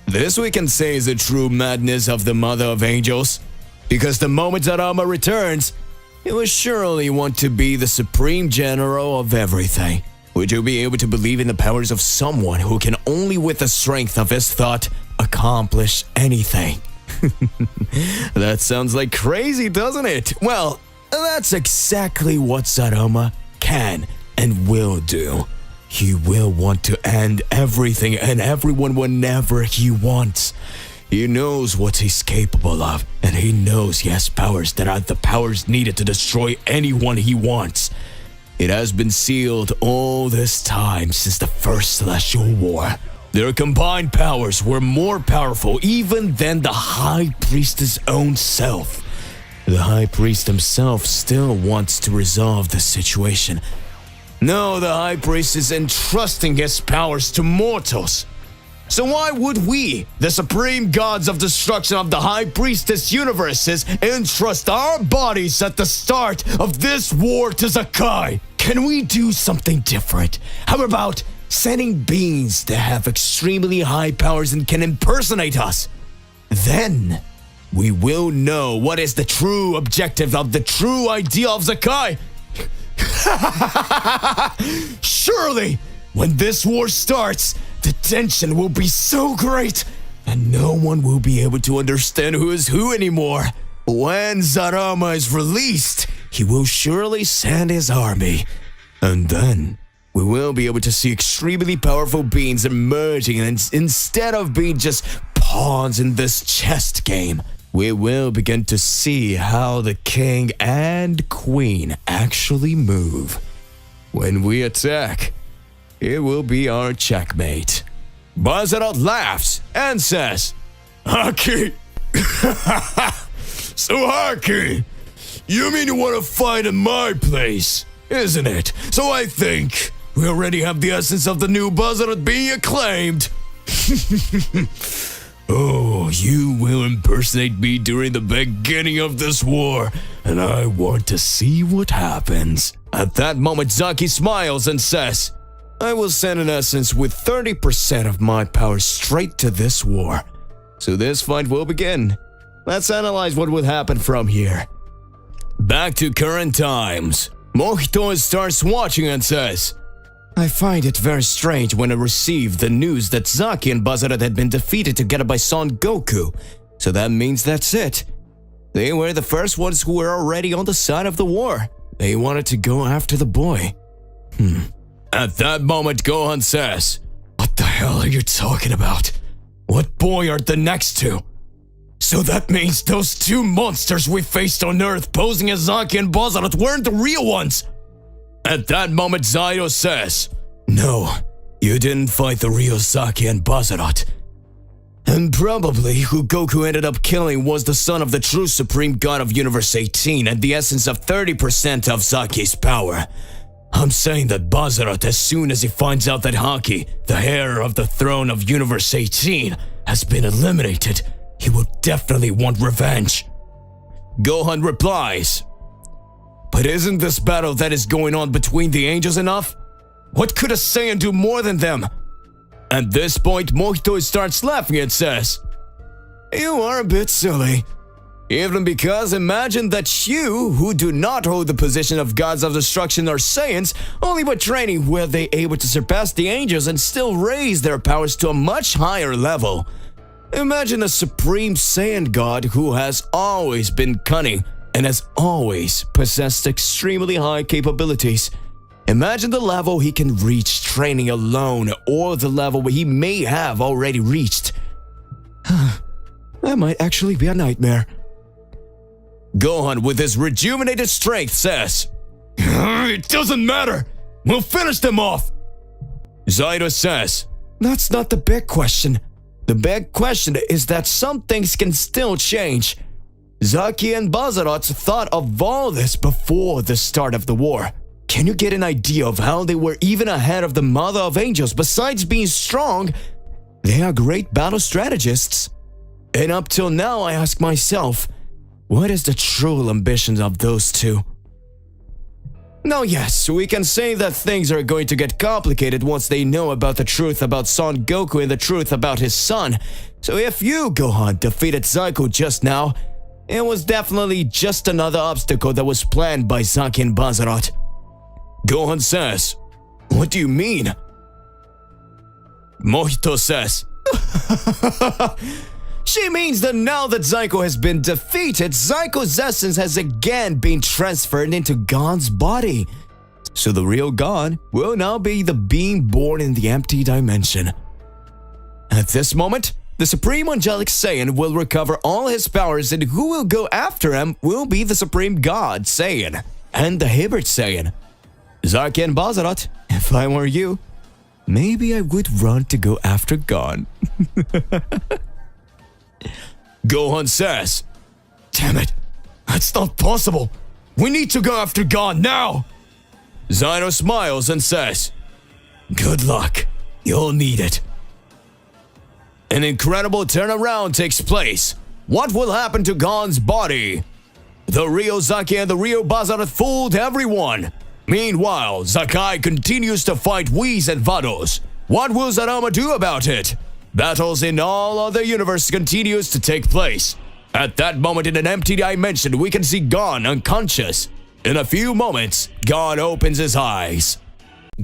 [SPEAKER 1] This we can say is the true madness of the Mother of Angels, because the moment Sarama returns, he will surely want to be the supreme general of everything. Would you be able to believe in the powers of someone who can only with the strength of his thought accomplish anything? That sounds like crazy, doesn't it? Well, that's exactly what Sarama can and will do. He will want to end everything and everyone whenever he wants. He knows what he's capable of, and he knows he has powers that are the powers needed to destroy anyone he wants. It has been sealed all this time since the first Celestial War. Their combined powers were more powerful even than the High Priestess' own self. The High Priest himself still wants to resolve the situation. No, the High Priest is entrusting his powers to mortals. So why would we, the supreme gods of destruction of the High Priestess universes, entrust our bodies at the start of this war to Sakai? Can we do something different? How about sending beings that have extremely high powers and can impersonate us? Then we will know what is the true objective of the true idea of Sakai. Surely, when this war starts, the tension will be so great, and no one will be able to understand who is who anymore. When Sarama is released, he will surely send his army, and then we will be able to see extremely powerful beings emerging, and instead of being just pawns in this chess game, we will begin to see how the king and queen actually move. When we attack, it will be our checkmate. Basarot laughs and says, Haki! So Haki, you mean you want to fight in my place, isn't it? So I think we already have the essence of the new Basarot being acclaimed. Oh, you will impersonate me during the beginning of this war, and I want to see what happens. At that moment, Saki smiles and says, I will send an essence with 30% of my power straight to this war. So this fight will begin. Let's analyze what would happen from here. Back to current times. Mojito starts watching and says, I find it very strange when I received the news that Saki and Basarot had been defeated together by Son Goku. So that means that's it. They were the first ones who were already on the side of the war. They wanted to go after the boy. At that moment, Gohan says, What the hell are you talking about? What boy are the next two? So that means those two monsters we faced on Earth posing as Saki and Basarot weren't the real ones. At that moment, Zaido says, No, you didn't fight the real Saki and Basarot. And probably who Goku ended up killing was the son of the true Supreme God of Universe 18 and the essence of 30% of Saki's power. I'm saying that Basarot, as soon as he finds out that Haki, the heir of the throne of Universe 18, has been eliminated, he will definitely want revenge. Gohan replies, But isn't this battle that is going on between the angels enough? What could a Saiyan do more than them? At this point, Mojito starts laughing and says, You are a bit silly. Even because imagine that you, who do not hold the position of gods of destruction or Saiyans, only by training were they able to surpass the angels and still raise their powers to a much higher level. Imagine a supreme Saiyan god who has always been cunning and has always possessed extremely high capabilities. Imagine the level he can reach training alone, or the level he may have already reached. That might actually be a nightmare. Gohan, with his rejuvenated strength, says, It doesn't matter. We'll finish them off. Zaido says, That's not the big question. The big question is that some things can still change. Saki and Basarot thought of all this before the start of the war. Can you get an idea of how they were even ahead of the Mother of Angels? Besides being strong, they are great battle strategists. And up till now, I ask myself, what is the true ambitions of those two? Now yes, we can say that things are going to get complicated once they know about the truth about Son Goku and the truth about his son. So if you, Gohan, defeated Zyko just now, it was definitely just another obstacle that was planned by Saki and Basarot. Gohan says, "What do you mean?" Mojito says, "She means that now that Zyko has been defeated, Zyko's essence has again been transferred into Gon's body. So the real Gon will now be the being born in the empty dimension. At this moment, the Supreme Angelic Saiyan will recover all his powers, and who will go after him will be the Supreme God Saiyan and the Hybrid Saiyan. Saki and Basarot, if I were you, maybe I would run to go after Gon." Gohan says, "Damn it, that's not possible. We need to go after Gon now." Zino smiles and says, "Good luck, you'll need it." An incredible turnaround takes place. What will happen to Gon's body? The real Saki and the real Basarot fooled everyone. Meanwhile, Sakai continues to fight Whis and Vados. What will Sarama do about it? Battles in all other universes continues to take place. At that moment in an empty dimension, we can see Gon unconscious. In a few moments, Gon opens his eyes.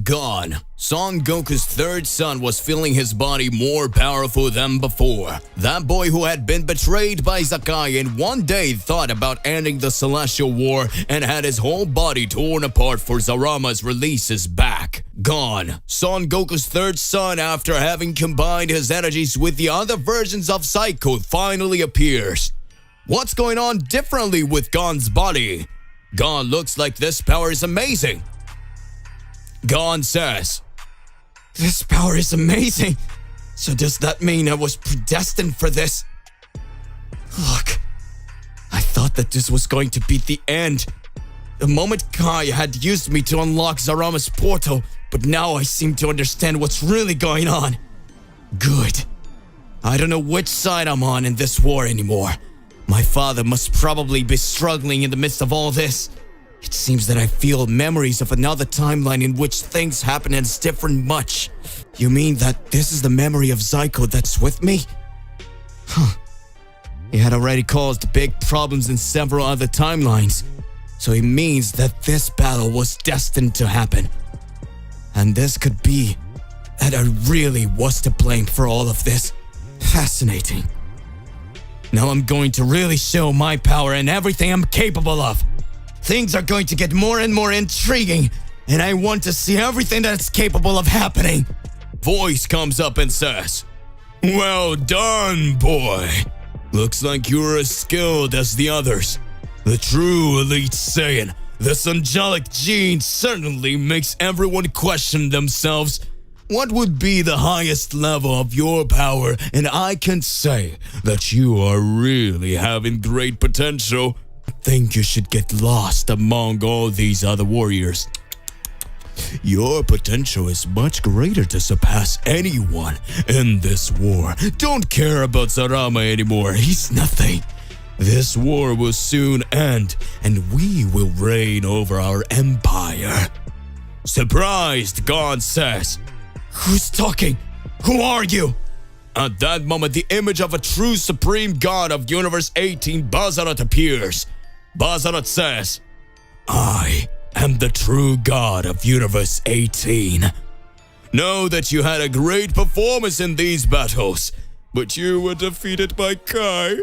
[SPEAKER 1] Gon, Son Goku's third son, was feeling his body more powerful than before. That boy who had been betrayed by Sakai and one day thought about ending the Celestial War and had his whole body torn apart for Sarama's release is back. Gon, Son Goku's third son, after having combined his energies with the other versions of Psycho, finally appears. What's going on differently with Gon's body? Gon looks like this power is amazing. Gon says, "This power is amazing. So does that mean I was predestined for this? Look, I thought that this was going to be the end. The moment Kai had used me to unlock Sarama's portal, but now I seem to understand what's really going on. Good. I don't know which side I'm on in this war anymore. My father must probably be struggling in the midst of all this. It seems that I feel memories of another timeline in which things happen and it's different much. You mean that this is the memory of Zyko that's with me? Huh. He had already caused big problems in several other timelines, so it means that this battle was destined to happen. And this could be that I really was to blame for all of this. Fascinating. Now I'm going to really show my power and everything I'm capable of. Things are going to get more and more intriguing, and I want to see everything that's capable of happening." Voice comes up and says, "Well done, boy. Looks like you're as skilled as the others. The true elite Saiyan, this angelic gene certainly makes everyone question themselves. What would be the highest level of your power? And I can say that you are really having great potential. I think you should get lost among all these other warriors. Your potential is much greater to surpass anyone in this war. Don't care about Sarama anymore. He's nothing. This war will soon end, and we will reign over our empire." Surprised, Gon says, "Who's talking? Who are you?" At that moment, the image of a true supreme god of Universe 18, Basarot, appears. Basarot says, "I am the true god of Universe 18. Know that you had a great performance in these battles, but you were defeated by Kai."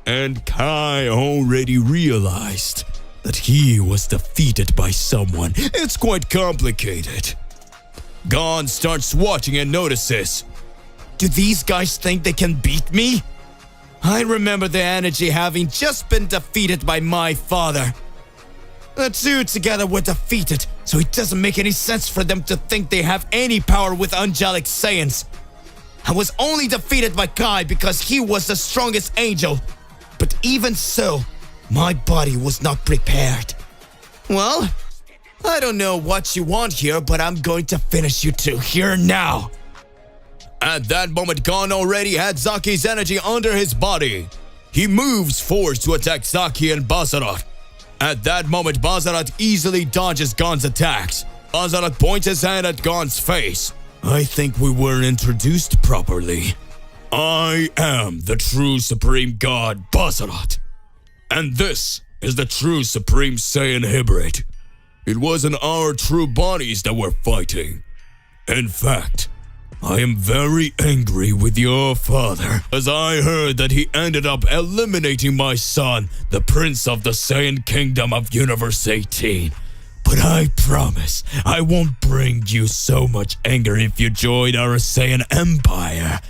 [SPEAKER 1] And Kai already realized that he was defeated by someone. It's quite complicated. Gon starts watching and notices, "Do these guys think they can beat me? I remember the energy having just been defeated by my father. The two together were defeated, so it doesn't make any sense for them to think they have any power with angelic Saiyans. I was only defeated by Kai because he was the strongest angel, but even so, my body was not prepared. Well, I don't know what you want here, but I'm going to finish you two here now." At that moment, Gon already had Zaki's energy under his body. He moves forward to attack Saki and Basarot. At that moment, Basarot easily dodges Gon's attacks. Basarot points his hand at Gon's face. I think we weren't introduced properly. I am the true Supreme God, Basarot. And this is the true Supreme Saiyan hybrid. It wasn't our true bodies that were fighting. In fact, I am very angry with your father, as I heard that he ended up eliminating my son, the Prince of the Saiyan Kingdom of Universe 18. But I promise I won't bring you so much anger if you join our Saiyan Empire.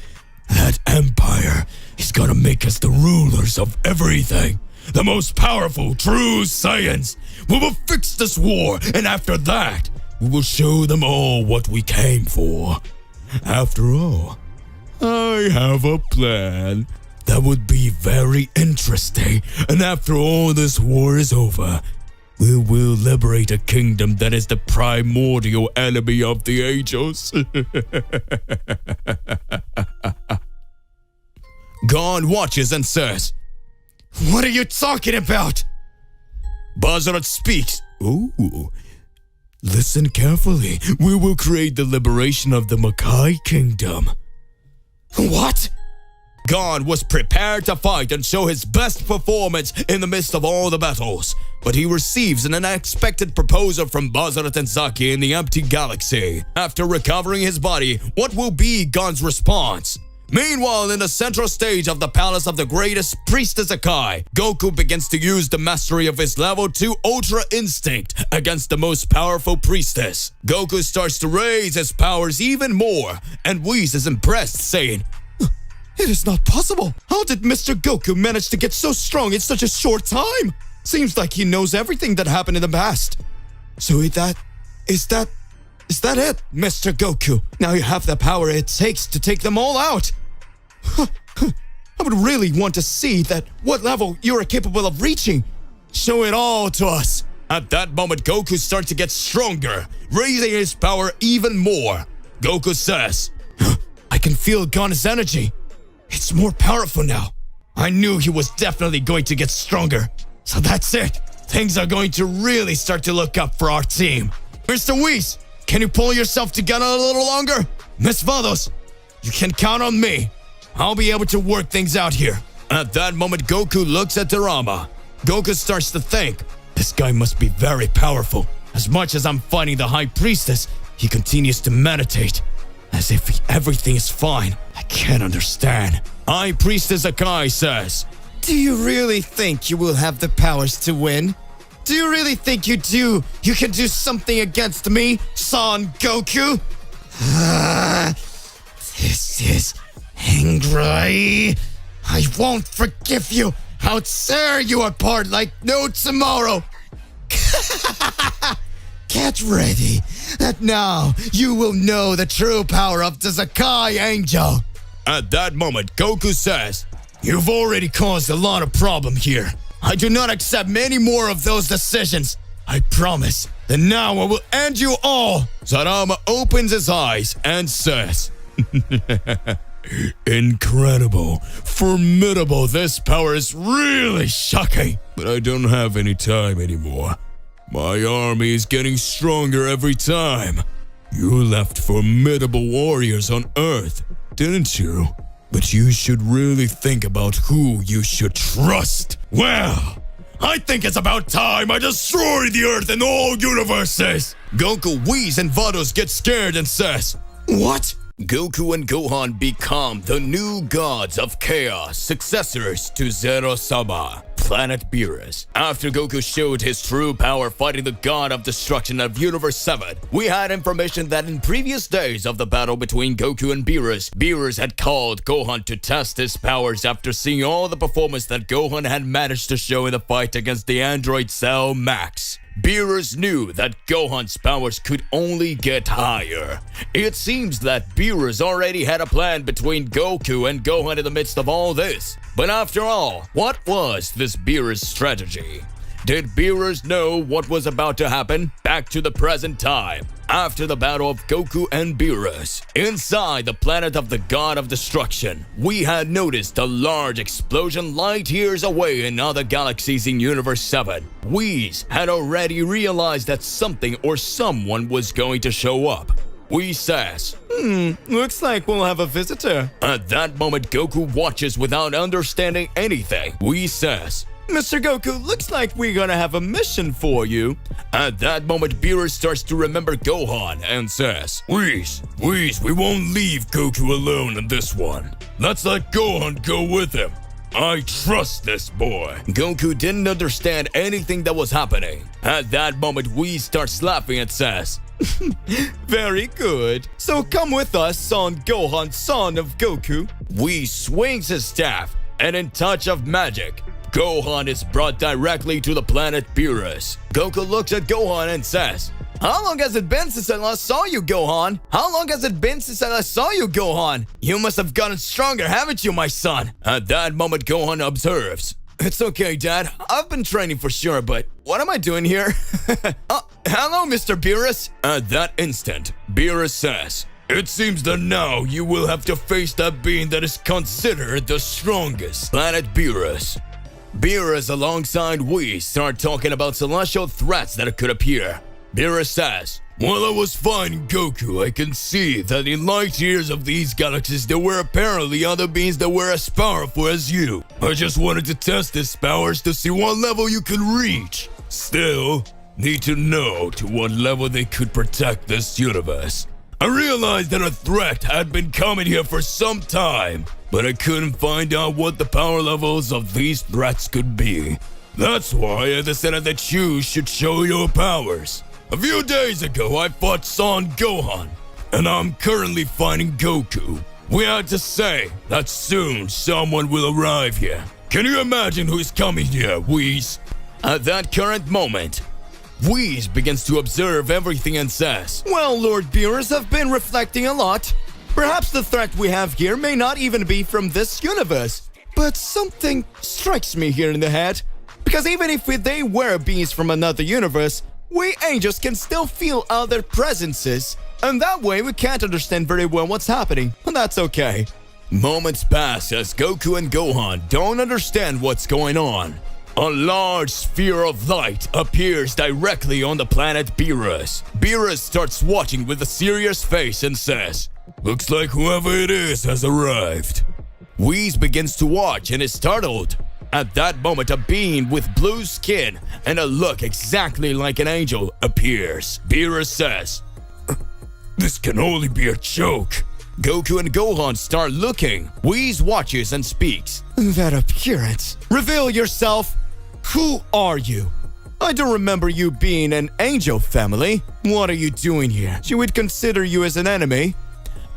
[SPEAKER 1] That empire is gonna make us the rulers of everything. The most powerful, true Saiyans. We will fix this war, and after that, we will show them all what we came for. After all, I have a plan that would be very interesting, and after all this war is over, we will liberate a kingdom that is the primordial enemy of the angels. Gohan watches and says, "What are you talking about?" Basarot speaks. "Ooh, listen carefully. We will create the liberation of the Makai Kingdom." What? Gohan was prepared to fight and show his best performance in the midst of all the battles, but he receives an unexpected proposal from Basarot and Saki in the empty galaxy. After recovering his body, what will be Gohan's response? Meanwhile, in the central stage of the palace of the greatest priestess Akame, Goku begins to use the mastery of his level 2 Ultra Instinct against the most powerful priestess. Goku starts to raise his powers even more, and Whis is impressed, saying, "It is not possible. How did Mr. Goku manage to get so strong in such a short time? Seems like he knows everything that happened in the past. So is that it, Mr. Goku? Now you have the power it takes to take them all out. I would really want to see that what level you are capable of reaching. Show it all to us." At that moment, Goku starts to get stronger, raising his power even more. Goku says, "I can feel Gohan's energy. It's more powerful now. I knew he was definitely going to get stronger. So that's it. Things are going to really start to look up for our team. Mr. Whis, can you pull yourself together a little longer? Miss Vados, you can count on me. I'll be able to work things out here." At that moment, Goku looks at Sarama. Goku starts to think, this guy must be very powerful. As much as I'm fighting the High Priestess, he continues to meditate, as if everything is fine. I can't understand. High Priestess Akame says, "Do you really think you will have the powers to win? Do you really think you can do something against me, Son Goku? This is angry. I won't forgive you. I'll tear you apart like no tomorrow." Get ready, that now you will know the true power of the Sakai Angel. At that moment, Goku says, "You've already caused a lot of problem here. I do not accept many more of those decisions. I promise that now I will end you all." Sarama opens his eyes and says, "Incredible, formidable, this power is really shocking. But I don't have any time anymore. My army is getting stronger every time. You left formidable warriors on Earth, didn't you? But you should really think about who you should trust. Well, I think it's about time I destroy the Earth and all universes." Goku, Whis, and Vados get scared and says, "What?" Goku and Gohan become the new gods of chaos, successors to Zero-sama, planet Beerus. After Goku showed his true power fighting the god of destruction of Universe 7, we had information that in previous days of the battle between Goku and Beerus, Beerus had called Gohan to test his powers after seeing all the performance that Gohan had managed to show in the fight against the android Cell Max. Beerus knew that Gohan's powers could only get higher. It seems that Beerus already had a plan between Goku and Gohan in the midst of all this. But after all, what was this Beerus strategy? Did Beerus know what was about to happen? Back to the present time. After the battle of Goku and Beerus, inside the planet of the God of Destruction, we had noticed a large explosion light years away in other galaxies in Universe 7. Whis had already realized that something or someone was going to show up. Whis says,
[SPEAKER 2] Looks like we'll have a visitor.
[SPEAKER 1] At that moment, Goku watches without understanding anything. Whis says,
[SPEAKER 2] Mr. Goku, looks like we're gonna have a mission for you.
[SPEAKER 1] At that moment, Beerus starts to remember Gohan and says, Whis, we won't leave Goku alone in this one. Let's let Gohan go with him. I trust this boy. Goku didn't understand anything that was happening. At that moment, Whis starts laughing and says,
[SPEAKER 2] Very good. So come with us, son Gohan, son of Goku.
[SPEAKER 1] Whis swings his staff, and in touch of magic, Gohan is brought directly to the planet Beerus. Goku looks at Gohan and says,
[SPEAKER 2] How long has it been since I last saw you, Gohan? How long has it been since I last saw you, Gohan? You must have gotten stronger, haven't you, my son?
[SPEAKER 1] At that moment, Gohan observes,
[SPEAKER 2] It's okay, Dad. I've been training for sure, but what am I doing here? Hello, Mr. Beerus.
[SPEAKER 1] At that instant, Beerus says, It seems that now you will have to face that being that is considered the strongest. Planet Beerus. Beerus alongside Whis start talking about celestial threats that could appear. Beerus says, While I was fighting Goku, I can see that in light years of these galaxies there were apparently other beings that were as powerful as you. I just wanted to test these powers to see what level you could reach. Still, need to know to what level they could protect this universe. I realized that a threat had been coming here for some time, but I couldn't find out what the power levels of these threats could be. That's why I decided that you should show your powers. A few days ago, I fought Son Gohan, and I'm currently fighting Goku. We had to say that soon someone will arrive here. Can you imagine who's coming here, Whis? At that current moment, Whis begins to observe everything and says,
[SPEAKER 2] Well, Lord Beerus, I've been reflecting a lot. Perhaps the threat we have here may not even be from this universe. But something strikes me here in the head. Because even if they were beings from another universe, we angels can still feel other presences. And that way we can't understand very well what's happening. And that's okay.
[SPEAKER 1] Moments pass as Goku and Gohan don't understand what's going on. A large sphere of light appears directly on the planet Beerus. Beerus starts watching with a serious face and says, Looks like whoever it is has arrived. Whis begins to watch and is startled. At that moment, a being with blue skin and a look exactly like an angel appears. Beerus says, This can only be a joke. Goku and Gohan start looking. Whis watches and speaks.
[SPEAKER 2] That appearance. Reveal yourself. Who are you? I don't remember you being an angel family. What are you doing here? She would consider you as an enemy.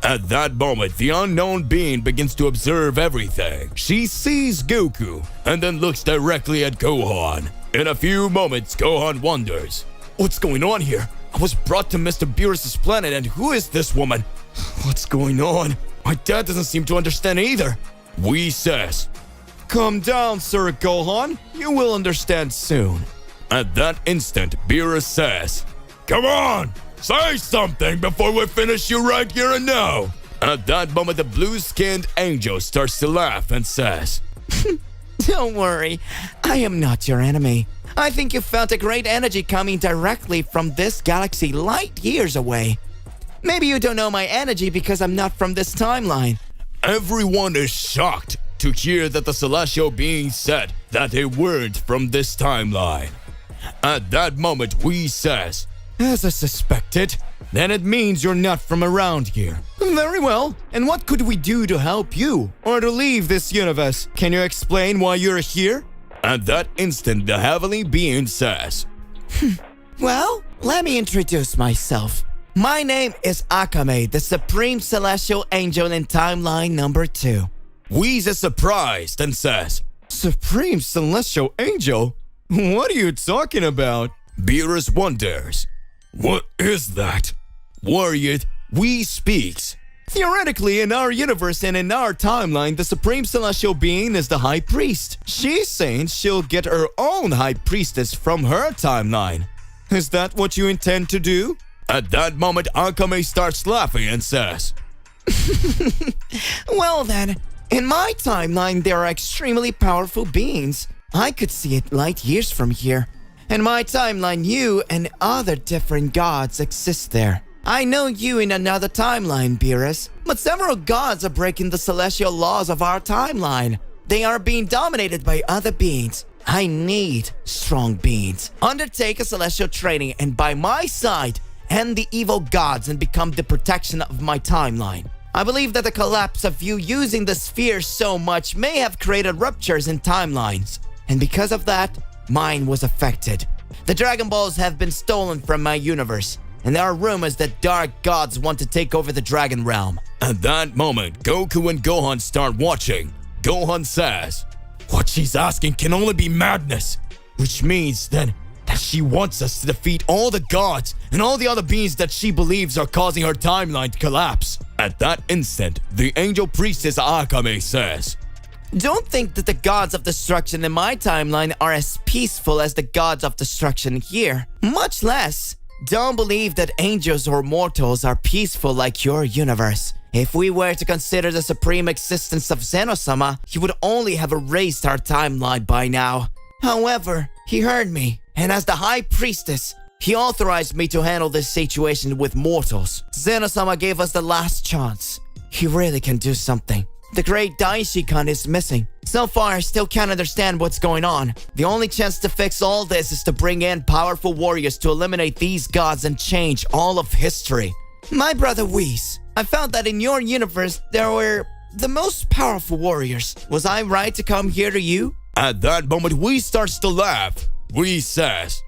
[SPEAKER 1] At that moment, the unknown being begins to observe everything. She sees Goku and then looks directly at Gohan. In a few moments, Gohan wonders,
[SPEAKER 2] What's going on here? I was brought to Mr. Beerus' planet, and who is this woman? What's going on? My dad doesn't seem to understand either.
[SPEAKER 1] Whis says,
[SPEAKER 2] Calm down, Sir Gohan. You will understand soon.
[SPEAKER 1] At that instant, Beerus says, Come on! Say something before we finish you right here and now! At that moment, the blue-skinned angel starts to laugh and says,
[SPEAKER 2] Don't worry, I am not your enemy. I think you felt a great energy coming directly from this galaxy light years away. Maybe you don't know my energy because I'm not from this timeline.
[SPEAKER 1] Everyone is shocked to hear that the celestial being said that they weren't from this timeline. At that moment, Whis says,
[SPEAKER 2] As I suspected, then it means you're not from around here. Very well. And what could we do to help you? Or to leave this universe? Can you explain why you're here?
[SPEAKER 1] At that instant, the heavenly being says,
[SPEAKER 2] Well, let me introduce myself. My name is Akame, the Supreme Celestial Angel in Timeline number 2.
[SPEAKER 1] Whis is surprised and says,
[SPEAKER 2] Supreme Celestial Angel? What are you talking about?
[SPEAKER 1] Beerus wonders, What is that? Worried, Whis speaks.
[SPEAKER 2] Theoretically, in our universe and in our timeline, the Supreme Celestial Being is the High Priest. She's saying she'll get her own High Priestess from her timeline. Is that what you intend to do?
[SPEAKER 1] At that moment, Akame starts laughing and says,
[SPEAKER 2] Well then, in my timeline, there are extremely powerful beings. I could see it light years from here. In my timeline, you and other different gods exist there. I know you in another timeline, Beerus, but several gods are breaking the celestial laws of our timeline. They are being dominated by other beings. I need strong beings. Undertake a celestial training and by my side, end the evil gods and become the protection of my timeline. I believe that the collapse of you using the sphere so much may have created ruptures in timelines. And because of that, mine was affected. The Dragon Balls have been stolen from my universe. And there are rumors that dark gods want to take over the Dragon Realm.
[SPEAKER 1] At that moment, Goku and Gohan start watching. Gohan says,
[SPEAKER 3] "What she's asking can only be madness, which means then that she wants us to defeat all the gods and all the other beings that she believes are causing her timeline to collapse."
[SPEAKER 1] At that instant, the angel priestess Akame says,
[SPEAKER 2] Don't think that the gods of destruction in my timeline are as peaceful as the gods of destruction here. Much less, don't believe that angels or mortals are peaceful like your universe. If we were to consider the supreme existence of Zeno-sama, he would only have erased our timeline by now. However, he heard me, and as the High Priestess, he authorized me to handle this situation with mortals. Zeno-sama gave us the last chance. He really can do something. The great Daishikan is missing. So far, I still can't understand what's going on. The only chance to fix all this is to bring in powerful warriors to eliminate these gods and change all of history. My brother Whis, I found that in your universe, there were the most powerful warriors. Was I right to come here to you?
[SPEAKER 1] At that moment, Whis starts to laugh. Whis says,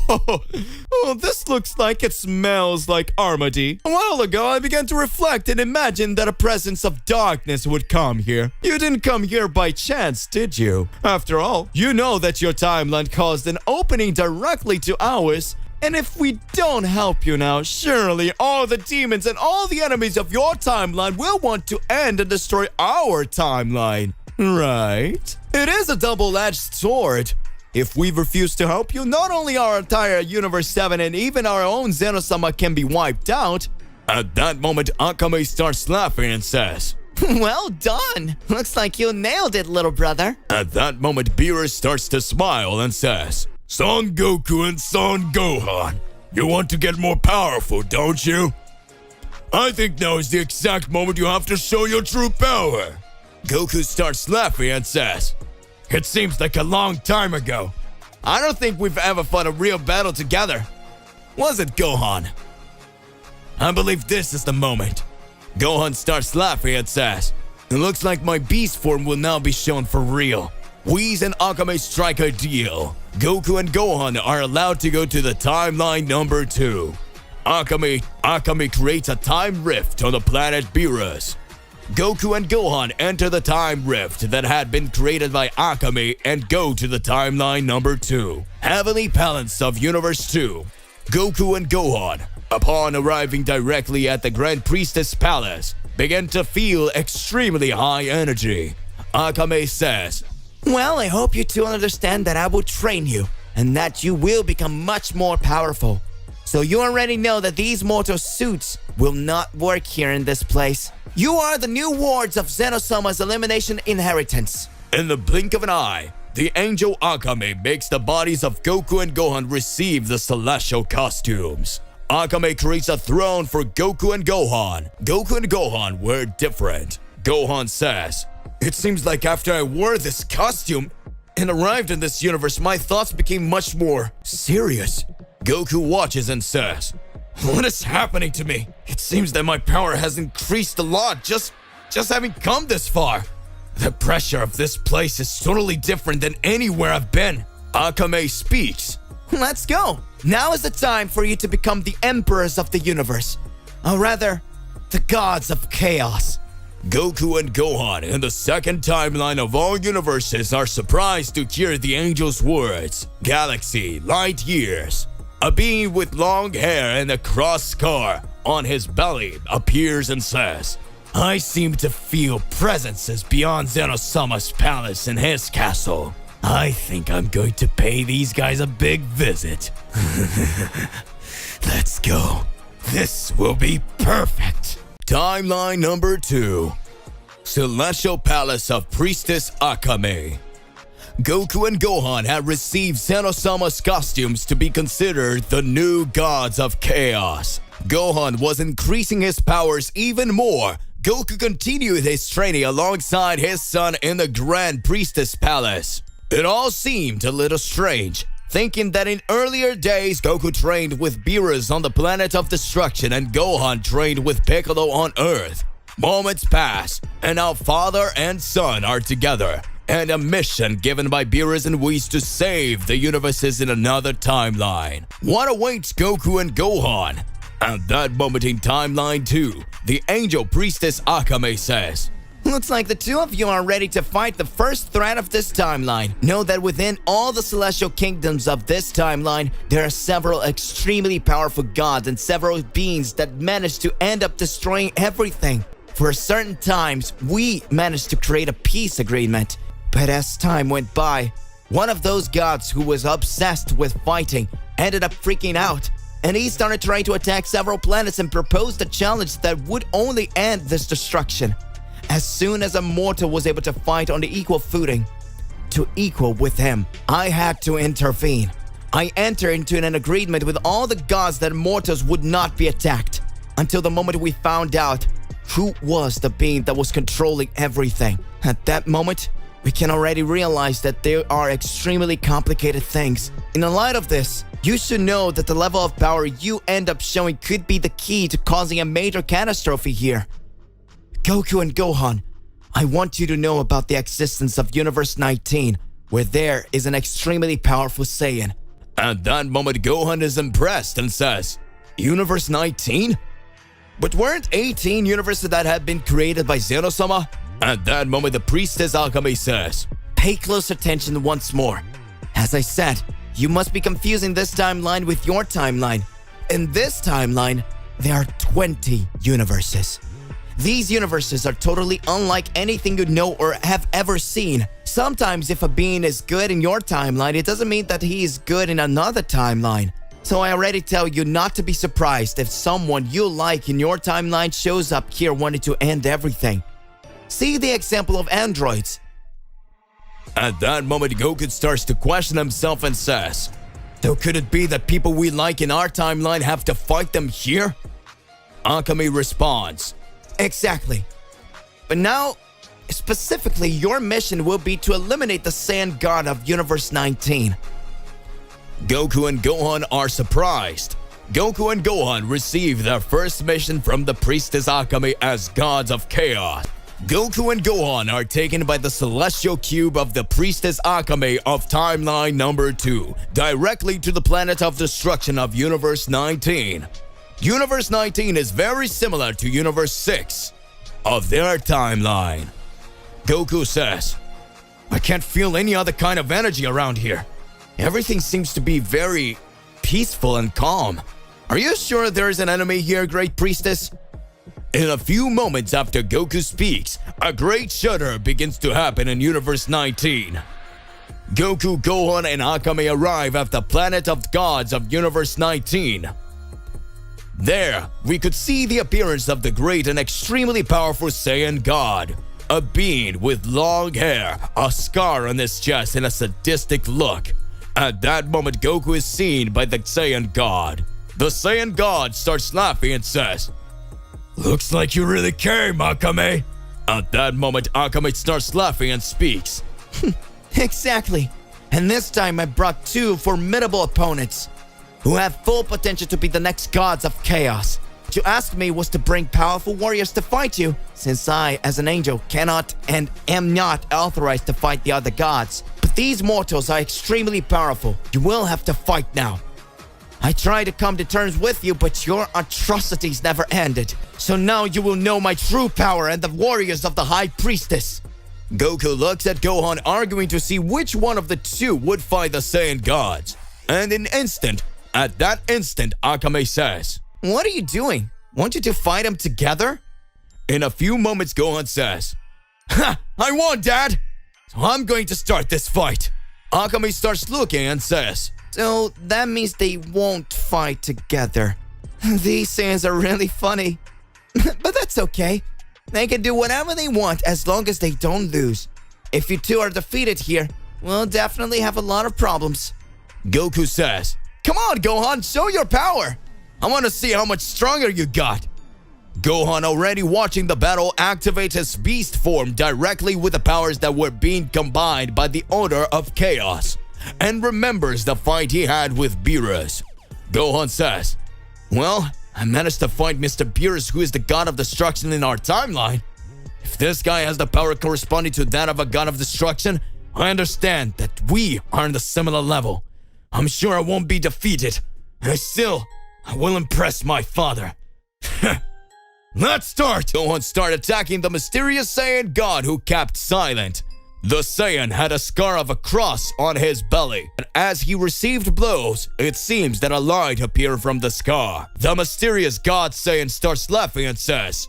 [SPEAKER 3] Oh, this looks like it smells like Armady. A while ago, I began to reflect and imagine that a presence of darkness would come here. You didn't come here by chance, did you? After all, you know that your timeline caused an opening directly to ours. And if we don't help you now, surely all the demons and all the enemies of your timeline will want to end and destroy our timeline. Right? It is a double-edged sword. If we refuse to help you, not only our entire Universe 7 and even our own Zeno-sama can be wiped out.
[SPEAKER 1] At that moment, Akame starts laughing and says,
[SPEAKER 2] Well done. Looks like you nailed it, little brother.
[SPEAKER 1] At that moment, Beerus starts to smile and says,
[SPEAKER 3] Son Goku and Son Gohan, you want to get more powerful, don't you? I think now is the exact moment you have to show your true power.
[SPEAKER 1] Goku starts laughing and says,
[SPEAKER 3] It seems like a long time ago. I don't think we've ever fought a real battle together. Was it, Gohan? I believe this is the moment.
[SPEAKER 1] Gohan starts laughing and says,
[SPEAKER 3] It looks like my beast form will now be shown for real.
[SPEAKER 1] Whis and Akame strike a deal. Goku and Gohan are allowed to go to the timeline number 2. Akame creates a time rift on the planet Beerus. Goku and Gohan enter the time rift that had been created by Akame and go to the timeline number 2, Heavenly Palace of Universe 2. Goku and Gohan, upon arriving directly at the Grand Priestess Palace, begin to feel extremely high energy. Akame says,
[SPEAKER 2] Well, I hope you two understand that I will train you, and that you will become much more powerful. So you already know that these mortal suits will not work here in this place. You are the new wards of Zeno-sama's elimination inheritance.
[SPEAKER 1] In the blink of an eye, the angel Akame makes the bodies of Goku and Gohan receive the celestial costumes. Akame creates a throne for Goku and Gohan. Goku and Gohan were different. Gohan says,
[SPEAKER 3] It seems like after I wore this costume and arrived in this universe, my thoughts became much more serious.
[SPEAKER 1] Goku watches and says,
[SPEAKER 3] What is happening to me? It seems that my power has increased a lot just having come this far. The pressure of this place is totally different than anywhere I've been.
[SPEAKER 1] Akame speaks.
[SPEAKER 2] Let's go. Now is the time for you to become the emperors of the universe. Or rather, the gods of chaos.
[SPEAKER 1] Goku and Gohan in the second timeline of all universes are surprised to hear the angel's words. Galaxy, light years. A being with long hair and a cross scar on his belly appears and says,
[SPEAKER 3] I seem to feel presences beyond Zeno-sama's palace and his castle. I think I'm going to pay these guys a big visit. Let's go. This will be perfect.
[SPEAKER 1] Timeline number 2. Celestial Palace of Priestess Akame.
[SPEAKER 2] Goku and Gohan had received Zenosama's costumes to be considered the new gods of chaos. Gohan was increasing his powers even more. Goku continued his training alongside his son in the Grand Priestess Palace. It all seemed a little strange, thinking that in earlier days Goku trained with Beerus on the planet of destruction and Gohan trained with Piccolo on Earth. Moments pass, and now father and son are together, and a mission given by Beerus and Whis to save the universes in another timeline. What awaits Goku and Gohan? At that moment in timeline 2, the angel priestess Akame says,
[SPEAKER 4] "Looks like the two of you are ready to fight the first threat of this timeline. Know that within all the celestial kingdoms of this timeline, there are several extremely powerful gods and several beings that manage to end up destroying everything. For certain times, we managed to create a peace agreement. But as time went by, one of those gods who was obsessed with fighting ended up freaking out. And he started trying to attack several planets and proposed a challenge that would only end this destruction. As soon as a mortal was able to fight on the equal footing, to equal with him, I had to intervene. I entered into an agreement with all the gods that mortals would not be attacked, until the moment we found out who was the being that was controlling everything. At that moment, we can already realize that there are extremely complicated things. In the light of this, you should know that the level of power you end up showing could be the key to causing a major catastrophe here. Goku and Gohan, I want you to know about the existence of Universe 19, where there is an extremely powerful Saiyan."
[SPEAKER 2] At that moment, Gohan is impressed and says, Universe 19? But weren't 18 universes that had been created by Zenosama? At that moment, the priestess Akame says,
[SPEAKER 4] Pay close attention once more. As I said, you must be confusing this timeline with your timeline. In this timeline, there are 20 universes. These universes are totally unlike anything you know or have ever seen. Sometimes if a being is good in your timeline, it doesn't mean that he is good in another timeline. So I already tell you not to be surprised if someone you like in your timeline shows up here wanting to end everything. See the example of androids.
[SPEAKER 2] At that moment, Goku starts to question himself and says, so could it be that people we like in our timeline have to fight them here? Akame responds,
[SPEAKER 4] Exactly. But now, specifically, your mission will be to eliminate the Saiyan God of Universe 19.
[SPEAKER 2] Goku and Gohan are surprised. Goku and Gohan receive their first mission from the priestess Akame as gods of chaos. Goku and Gohan are taken by the celestial cube of the priestess Akame of timeline number 2, directly to the planet of destruction of Universe 19. Universe 19 is very similar to Universe 6 of their timeline. Goku says, I can't feel any other kind of energy around here. Everything seems to be very peaceful and calm. Are you sure there is an enemy here, Great Priestess? In a few moments after Goku speaks, a great shudder begins to happen in Universe 19. Goku, Gohan, and Akame arrive at the planet of gods of Universe 19. There, we could see the appearance of the great and extremely powerful Saiyan God, a being with long hair, a scar on his chest, and a sadistic look. At that moment, Goku is seen by the Saiyan God. The Saiyan God starts laughing and says, Looks like you really came, Akame. At that moment, Akame starts laughing and speaks.
[SPEAKER 4] Exactly. And this time I brought two formidable opponents who have full potential to be the next gods of chaos. To ask me was to bring powerful warriors to fight you, since I, as an angel, cannot and am not authorized to fight the other gods. But these mortals are extremely powerful. You will have to fight now. I tried to come to terms with you, but your atrocities never ended. So now you will know my true power and the warriors of the High Priestess.
[SPEAKER 2] Goku looks at Gohan, arguing to see which one of the two would fight the Saiyan gods. And at that instant, Akame says,
[SPEAKER 4] What are you doing? Want you to fight them together?
[SPEAKER 2] In a few moments, Gohan says, Ha! I won, Dad! So I'm going to start this fight. Akame starts looking and says,
[SPEAKER 4] So that means they won't fight together. These Saiyans are really funny. But that's okay. They can do whatever they want as long as they don't lose. If you two are defeated here, we'll definitely have a lot of problems.
[SPEAKER 2] Goku says, "Come on, Gohan, show your power. I want to see how much stronger you got." Gohan, already watching the battle, activates his beast form directly with the powers that were being combined by the Order of Chaos, and remembers the fight he had with Beerus. Gohan says, "Well, I managed to fight Mr. Beerus, who is the god of destruction in our timeline. If this guy has the power corresponding to that of a god of destruction, I understand that we are on a similar level. I'm sure I won't be defeated. And I will impress my father." Let's start! Gohan started attacking the mysterious Saiyan god who kept silent. The Saiyan had a scar of a cross on his belly, and as he received blows, it seems that a light appeared from the scar. The mysterious god Saiyan starts laughing and says,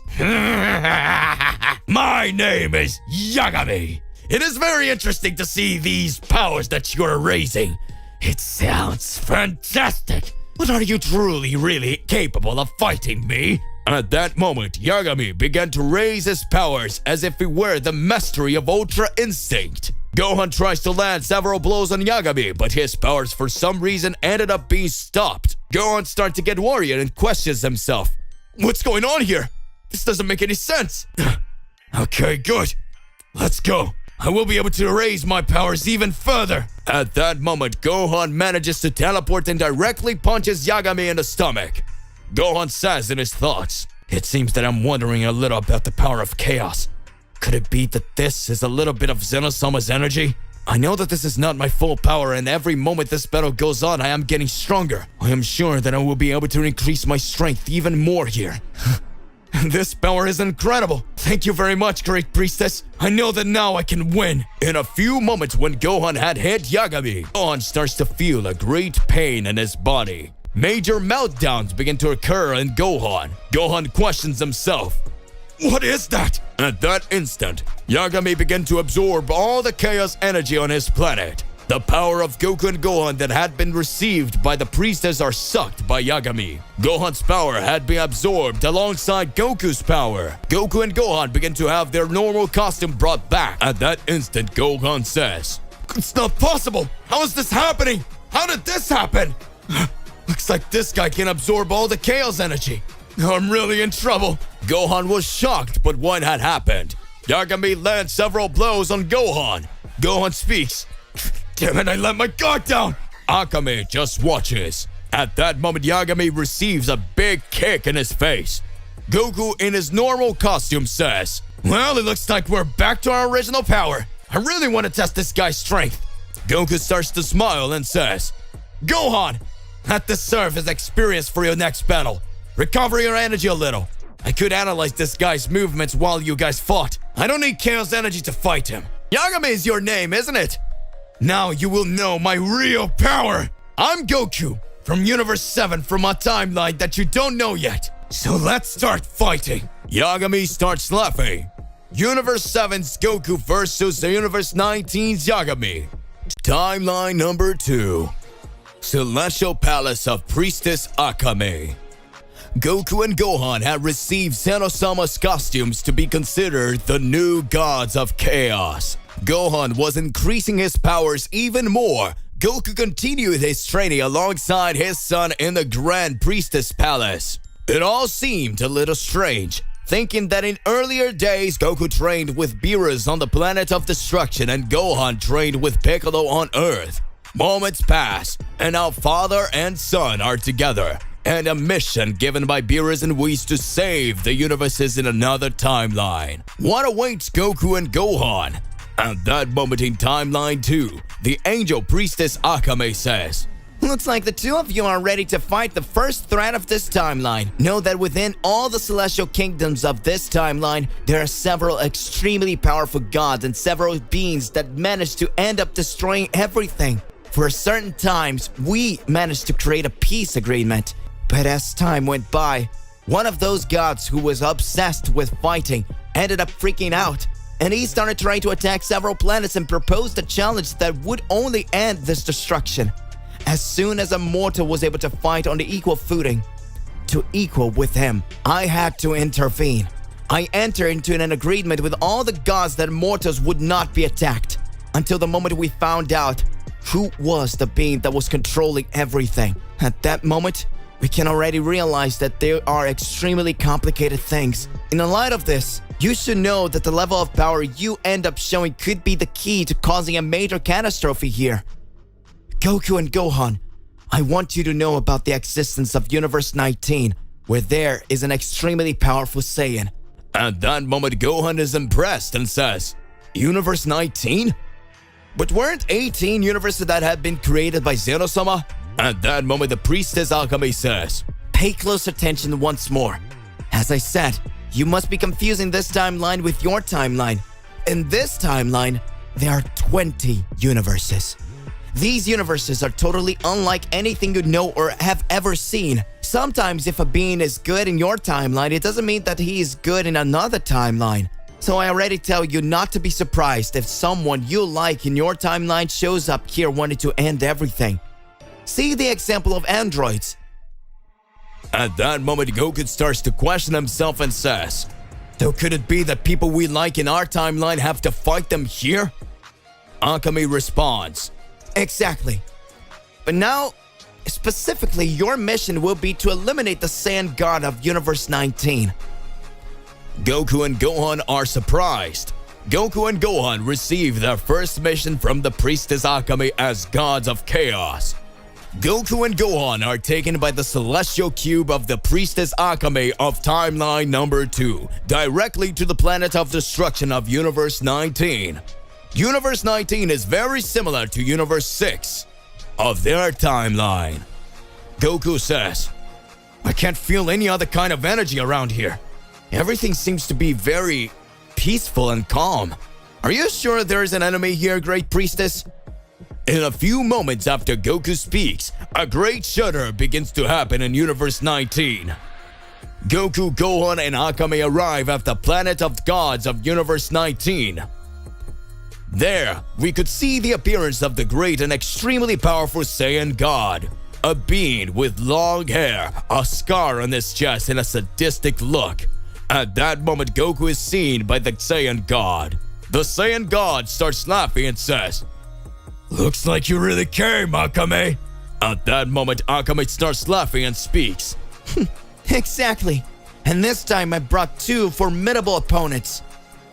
[SPEAKER 2] "My name is Yagami. It is very interesting to see these powers that you're raising. It sounds fantastic. But are you truly, really capable of fighting me?" At that moment, Yagami began to raise his powers as if he were the mastery of Ultra Instinct. Gohan tries to land several blows on Yagami, but his powers for some reason ended up being stopped. Gohan starts to get worried and questions himself. What's going on here? This doesn't make any sense. Okay, good. Let's go. I will be able to raise my powers even further. At that moment, Gohan manages to teleport and directly punches Yagami in the stomach. Gohan says in his thoughts, "It seems that I'm wondering a little about the power of chaos. Could it be that this is a little bit of Xenosama's energy? I know that this is not my full power, and every moment this battle goes on, I am getting stronger. I am sure that I will be able to increase my strength even more here." This power is incredible. Thank you very much, great priestess. I know that now I can win. In a few moments, when Gohan had hit Yagami, Gohan starts to feel a great pain in his body. Major meltdowns begin to occur in Gohan. Gohan questions himself. What is that? At that instant, Yagami began to absorb all the chaos energy on his planet. The power of Goku and Gohan that had been received by the priestess are sucked by Yagami. Gohan's power had been absorbed alongside Goku's power. Goku and Gohan begin to have their normal costume brought back. At that instant, Gohan says, "It's not possible! How is this happening? How did this happen? Looks like this guy can absorb all the chaos energy. I'm really in trouble." Gohan was shocked by what had happened. Yagami lands several blows on Gohan. Gohan speaks. "Damn it, I let my guard down." Akame just watches. At that moment, Yagami receives a big kick in his face. Goku, in his normal costume, says, "Well, it looks like we're back to our original power. I really want to test this guy's strength." Goku starts to smile and says, "Gohan, let this serve as experience for your next battle. Recover your energy a little. I could analyze this guy's movements while you guys fought. I don't need chaos energy to fight him. Yagami is your name, isn't it? Now you will know my real power. I'm Goku from Universe 7 from a timeline that you don't know yet. So let's start fighting." Yagami starts laughing. Universe 7's Goku versus the Universe 19's Yagami. Timeline number 2. Celestial Palace of Priestess Akame. Goku and Gohan had received Xenosama's costumes to be considered the new gods of chaos. Gohan was increasing his powers even more. Goku continued his training alongside his son in the Grand Priestess Palace. It all seemed a little strange, thinking that in earlier days Goku trained with Beerus on the planet of destruction and Gohan trained with Piccolo on Earth. Moments pass, and now father and son are together, and a mission given by Beerus and Whis to save the universes in another timeline. What awaits Goku and Gohan? At that moment in timeline 2, the angel priestess Akame says,
[SPEAKER 4] Looks like the two of you are ready to fight the first threat of this timeline. Know that within all the celestial kingdoms of this timeline, there are several extremely powerful gods and several beings that manage to end up destroying everything. For certain times, we managed to create a peace agreement. But as time went by, one of those gods who was obsessed with fighting ended up freaking out. And he started trying to attack several planets and proposed a challenge that would only end this destruction. As soon as a mortal was able to fight on the equal footing, to equal with him, I had to intervene. I entered into an agreement with all the gods that mortals would not be attacked. until the moment we found out who was the being that was controlling everything. At that moment, we can already realize that there are extremely complicated things. In the light of this, you should know that the level of power you end up showing could be the key to causing a major catastrophe here. Goku and Gohan, I want you to know about the existence of Universe 19, where there is an extremely powerful Saiyan.
[SPEAKER 1] At that moment, Gohan is impressed and says, Universe 19? But weren't 18 universes that had been created by Zeno-sama? At that moment, the priestess Akame says,
[SPEAKER 4] Pay close attention once more. As I said, you must be confusing this timeline with your timeline. In this timeline, there are 20 universes. These universes are totally unlike anything you know or have ever seen. Sometimes if a being is good in your timeline, it doesn't mean that he is good in another timeline. So I already tell you not to be surprised if someone you like in your timeline shows up here wanting to end everything. See the example of androids.
[SPEAKER 1] At that moment, Goku starts to question himself and says, So could it be that people we like in our timeline have to fight them here? Akame responds,
[SPEAKER 4] Exactly. But now, specifically, your mission will be to eliminate the Saiyan God of Universe 19.
[SPEAKER 1] Goku and Gohan are surprised. Goku and Gohan receive their first mission from the priestess Akame as gods of chaos. Goku and Gohan are taken by the celestial cube of the priestess Akame of timeline number 2 directly to the planet of destruction of Universe 19. Universe 19 is very similar to Universe 6 of their timeline. Goku says, I can't feel any other kind of energy around here. Everything seems to be very peaceful and calm. Are you sure there is an enemy here, Great Priestess? In a few moments after Goku speaks, a great shudder begins to happen in Universe 19. Goku, Gohan, and Akame arrive at the planet of gods of Universe 19. There, we could see the appearance of the great and extremely powerful Saiyan God, a being with long hair, a scar on his chest, and a sadistic look. At that moment, Goku is seen by the Saiyan God. The Saiyan God starts laughing and says, Looks like you really came, Akame. At that moment, Akame starts laughing and speaks.
[SPEAKER 4] Exactly. And this time I brought two formidable opponents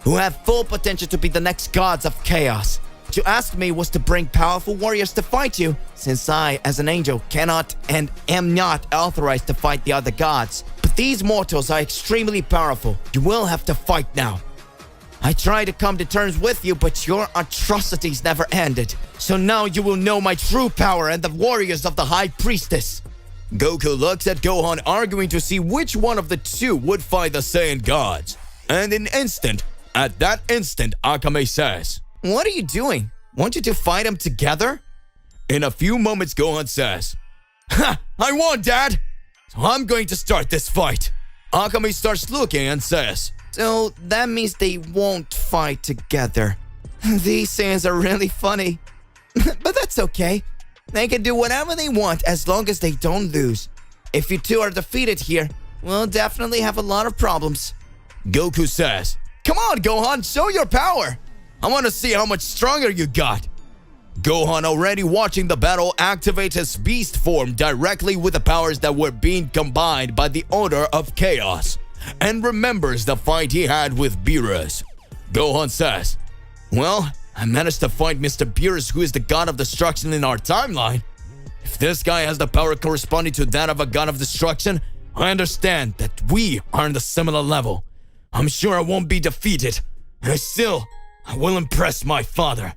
[SPEAKER 4] who have full potential to be the next gods of chaos. What you asked me was to bring powerful warriors to fight you, since I, as an angel, cannot and am not authorized to fight the other gods. But these mortals are extremely powerful. You will have to fight now. I tried to come to terms with you, but your atrocities never ended. So now you will know my true power and the warriors of the High Priestess.
[SPEAKER 1] Goku looks at Gohan, arguing to see which one of the two would fight the Saiyan gods. And at that instant, Akame says,
[SPEAKER 4] What are you doing? Want you to fight them together?
[SPEAKER 1] In a few moments, Gohan says, Ha! I won, Dad! So I'm going to start this fight. Akame starts looking and says,
[SPEAKER 4] So that means they won't fight together. These Saiyans are really funny. But that's okay. They can do whatever they want as long as they don't lose. If you two are defeated here, we'll definitely have a lot of problems.
[SPEAKER 1] Goku says, Come on, Gohan, show your power. I want to see how much stronger you got. Gohan, already watching the battle, activates his beast form directly with the powers that were being combined by the Order of Chaos, and remembers the fight he had with Beerus. Gohan says, Well, I managed to fight Mr. Beerus, who is the god of destruction in our timeline. If this guy has the power corresponding to that of a god of destruction, I understand that we are on the similar level. I'm sure I won't be defeated, and I will impress my father.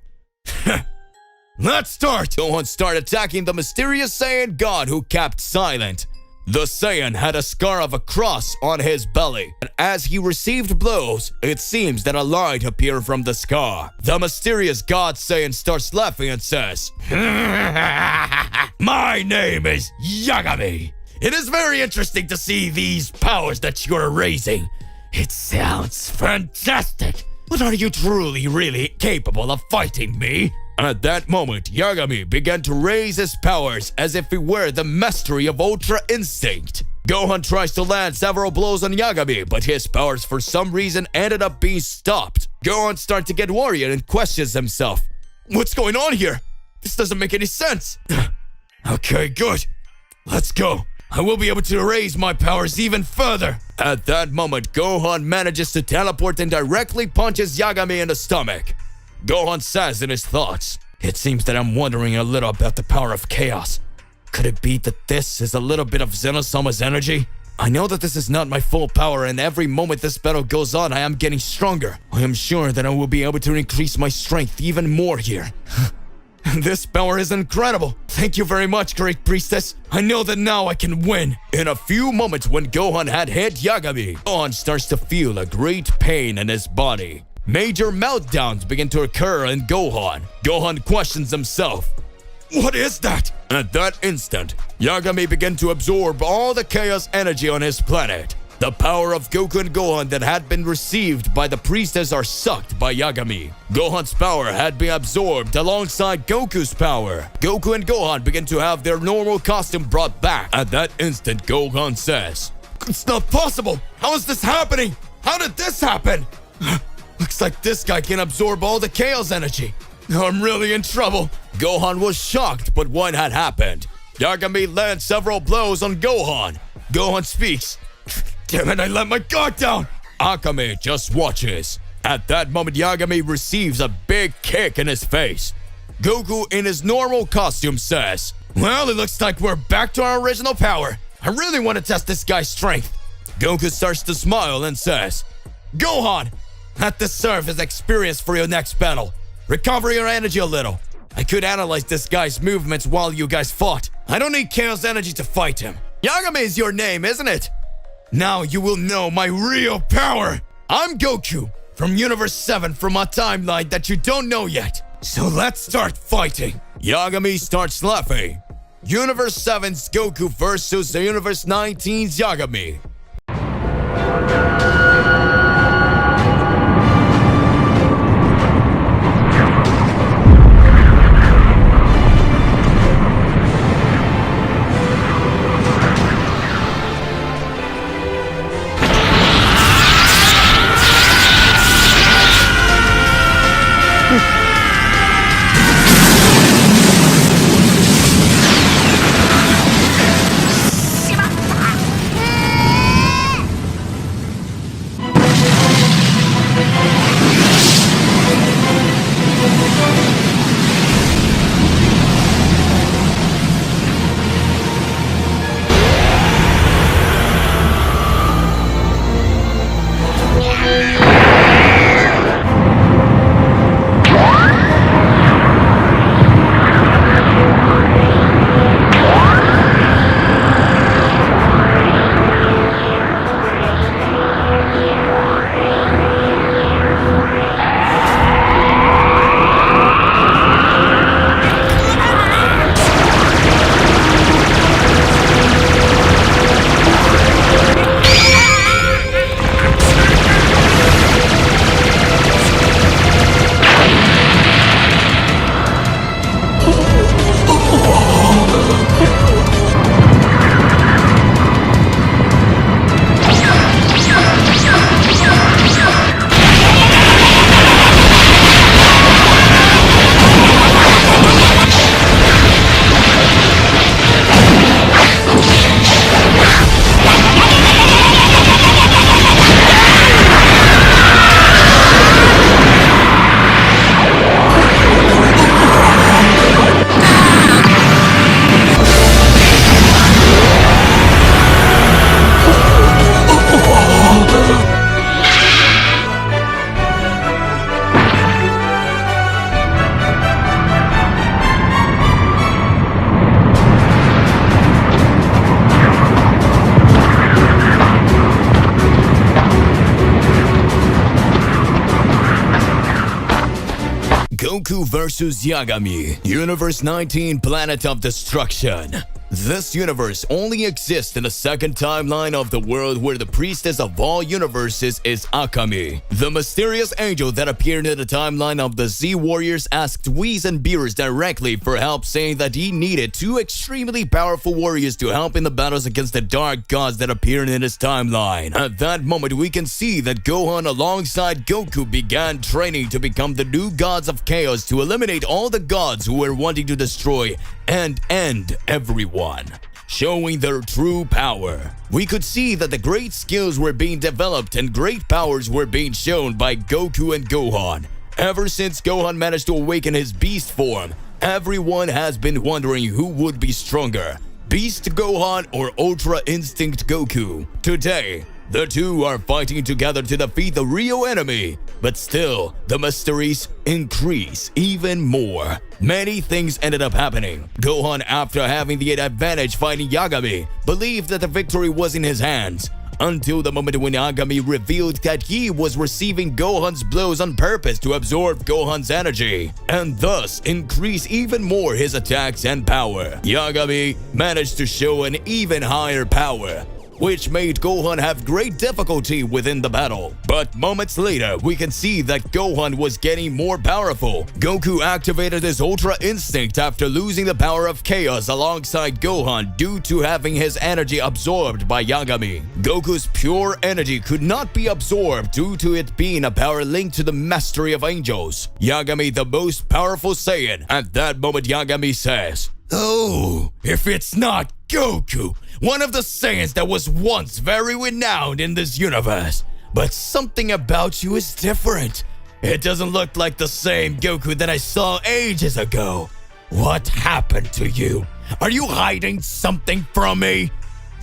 [SPEAKER 1] Let's start! Gohan started attacking the mysterious Saiyan god who kept silent. The Saiyan had a scar of a cross on his belly, and as he received blows, it seems that a light appeared from the scar. The mysterious god Saiyan starts laughing and says, My name is Yagami. It is very interesting to see these powers that you're raising. It sounds fantastic. But are you truly, really capable of fighting me? At that moment, Yagami began to raise his powers as if he were the mastery of Ultra Instinct. Gohan tries to land several blows on Yagami, but his powers for some reason ended up being stopped. Gohan starts to get worried and questions himself.
[SPEAKER 3] What's going on here? This doesn't make any sense. Okay, good. Let's go. I will be able to raise my powers even further. At that moment, Gohan manages to teleport and directly punches Yagami in the stomach. Gohan says in his thoughts, "It seems that I'm wondering a little about the power of chaos. Could it be that this is a little bit of Zenosama's energy? I know that this is not my full power, and every moment this battle goes on, I am getting stronger. I am sure that I will be able to increase my strength even more here." This power is incredible. Thank you very much, great priestess. I know that now I can win. In a few moments, when Gohan had hit Yagami, Gohan starts to feel a great pain in his body. Major meltdowns begin to occur in Gohan. Gohan questions himself. What is that? At that instant, Yagami began to absorb all the chaos energy on his planet. The power of Goku and Gohan that had been received by the priestess are sucked by Yagami. Gohan's power had been absorbed alongside Goku's power. Goku and Gohan begin to have their normal costume brought back. At that instant, Gohan says, "It's not possible! How is this happening? How did this happen? Looks like this guy can absorb all the chaos energy. I'm really in trouble." Gohan was shocked by what had happened. Yagami lands several blows on Gohan. Gohan speaks. "Damn it, I let my guard down!" Akame just watches. At that moment, Yagami receives a big kick in his face. Goku, in his normal costume, says, "Well, it looks like we're back to our original power. I really want to test this guy's strength." Goku starts to smile and says, "Gohan, let this serve as experience for your next battle. Recover your energy a little. I could analyze this guy's movements while you guys fought. I don't need chaos energy to fight him. Yagami is your name, isn't it? Now you will know my real power. I'm Goku from Universe 7 from a timeline that you don't know yet. So let's start fighting." Yagami starts laughing. Universe 7's Goku versus the Universe 19's Yagami. Goku versus Yagami, Universe 19 Planet of Destruction.
[SPEAKER 1] This universe only exists in the second timeline of the world where the priestess of all universes is Akame. The mysterious angel that appeared in the timeline of the Z Warriors asked Whis and Beerus directly for help, saying that he needed two extremely powerful warriors to help in the battles against the dark gods that appeared in his timeline. At that moment, we can see that Gohan alongside Goku began training to become the new gods of chaos to eliminate all the gods who were wanting to destroy and end everyone, showing their true power. We could see that the great skills were being developed and great powers were being shown by Goku and Gohan. Ever since Gohan managed to awaken his beast form, everyone has been wondering who would be stronger, Beast Gohan or Ultra Instinct Goku. Today, the two are fighting together to defeat the real enemy, but still, the mysteries increase even more. Many things ended up happening. Gohan, after having the advantage fighting Yagami, believed that the victory was in his hands, until the moment when Yagami revealed that he was receiving Gohan's blows on purpose to absorb Gohan's energy, and thus increase even more his attacks and power. Yagami managed to show an even higher power, which made Gohan have great difficulty within the battle. But moments later, we can see that Gohan was getting more powerful. Goku activated his Ultra Instinct after losing the power of Chaos alongside Gohan due to having his energy absorbed by Yagami. Goku's pure energy could not be absorbed due to it being a power linked to the mastery of angels. Yagami, the most powerful Saiyan. At that moment, Yagami says, "Oh, if it's not Goku, one of the Saiyans that was once very renowned in this universe. But something about you is different. It doesn't look like the same Goku that I saw ages ago. What happened to you? Are you hiding something from me?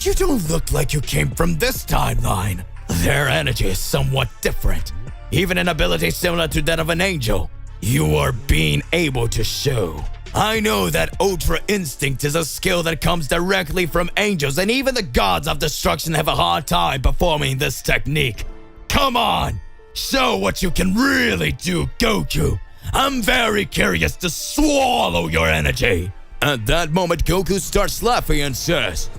[SPEAKER 1] You don't look like you came from this timeline. Their energy is somewhat different, even an ability similar to that of an angel. You are being able to show. I know that Ultra Instinct is a skill that comes directly from angels, and even the gods of destruction have a hard time performing this technique. Come on, show what you can really do, Goku. I'm very curious to swallow your energy." At that moment, Goku starts laughing and says,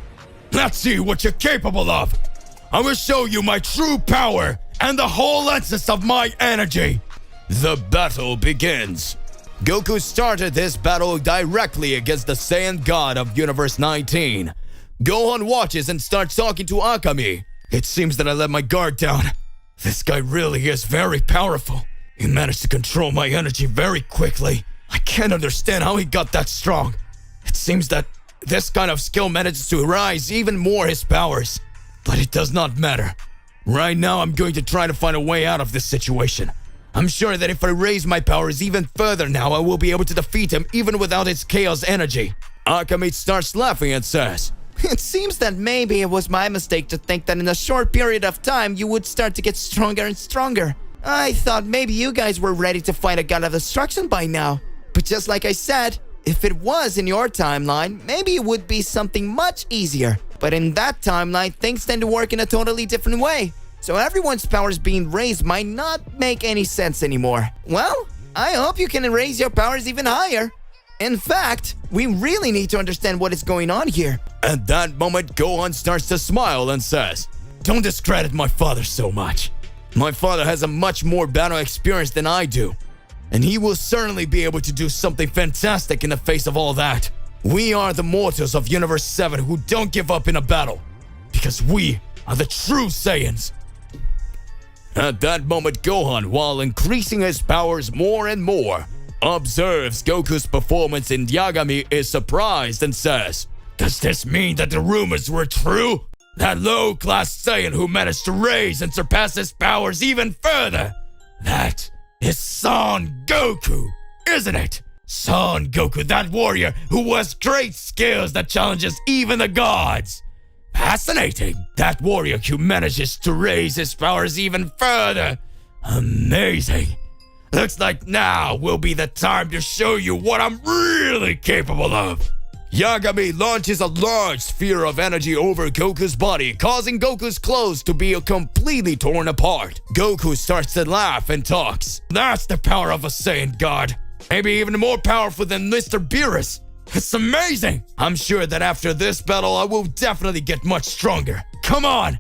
[SPEAKER 1] "Let's see what you're capable of. I will show you my true power and the whole essence of my energy." The battle begins. Goku started this battle directly against the Saiyan god of Universe 19. Gohan watches and starts talking to Akame. "It seems that I let my guard down. This guy really is very powerful. He managed to control my energy very quickly. I can't understand how he got that strong. It seems that this kind of skill manages to rise even more his powers. But it does not matter. Right now, I'm going to try to find a way out of this situation. I'm sure that if I raise my powers even further now, I will be able to defeat him even without his chaos energy." Akame starts laughing and says,
[SPEAKER 4] It seems that maybe it was my mistake to think that in a short period of time you would start to get stronger and stronger. I thought maybe you guys were ready to fight a god of destruction by now. But just like I said, if it was in your timeline, maybe it would be something much easier. But in that timeline, things tend to work in a totally different way. So everyone's powers being raised might not make any sense anymore. Well, I hope you can raise your powers even higher. In fact, we really need to understand what is going on here.
[SPEAKER 1] At that moment, Gohan starts to smile and says, "Don't discredit my father so much. My father has a much more battle experience than I do, and he will certainly be able to do something fantastic in the face of all that. We are the mortals of Universe 7 who don't give up in a battle, because we are the true Saiyans." At that moment, Gohan, while increasing his powers more and more, observes Goku's performance, and Yagami is surprised and says, "Does this mean that the rumors were true? That low-class Saiyan who managed to raise and surpass his powers even further? That is Son Goku, isn't it? Son Goku, that warrior who has great skills that challenges even the gods. Fascinating. That warrior who manages to raise his powers even further. Amazing. Looks like now will be the time to show you what I'm really capable of." Yagami launches a large sphere of energy over Goku's body, causing Goku's clothes to be completely torn apart. Goku starts to laugh and talks. "That's the power of a Saiyan god. Maybe even more powerful than Mr. Beerus.
[SPEAKER 3] It's amazing! I'm sure that after this battle, I will definitely get much stronger. Come on!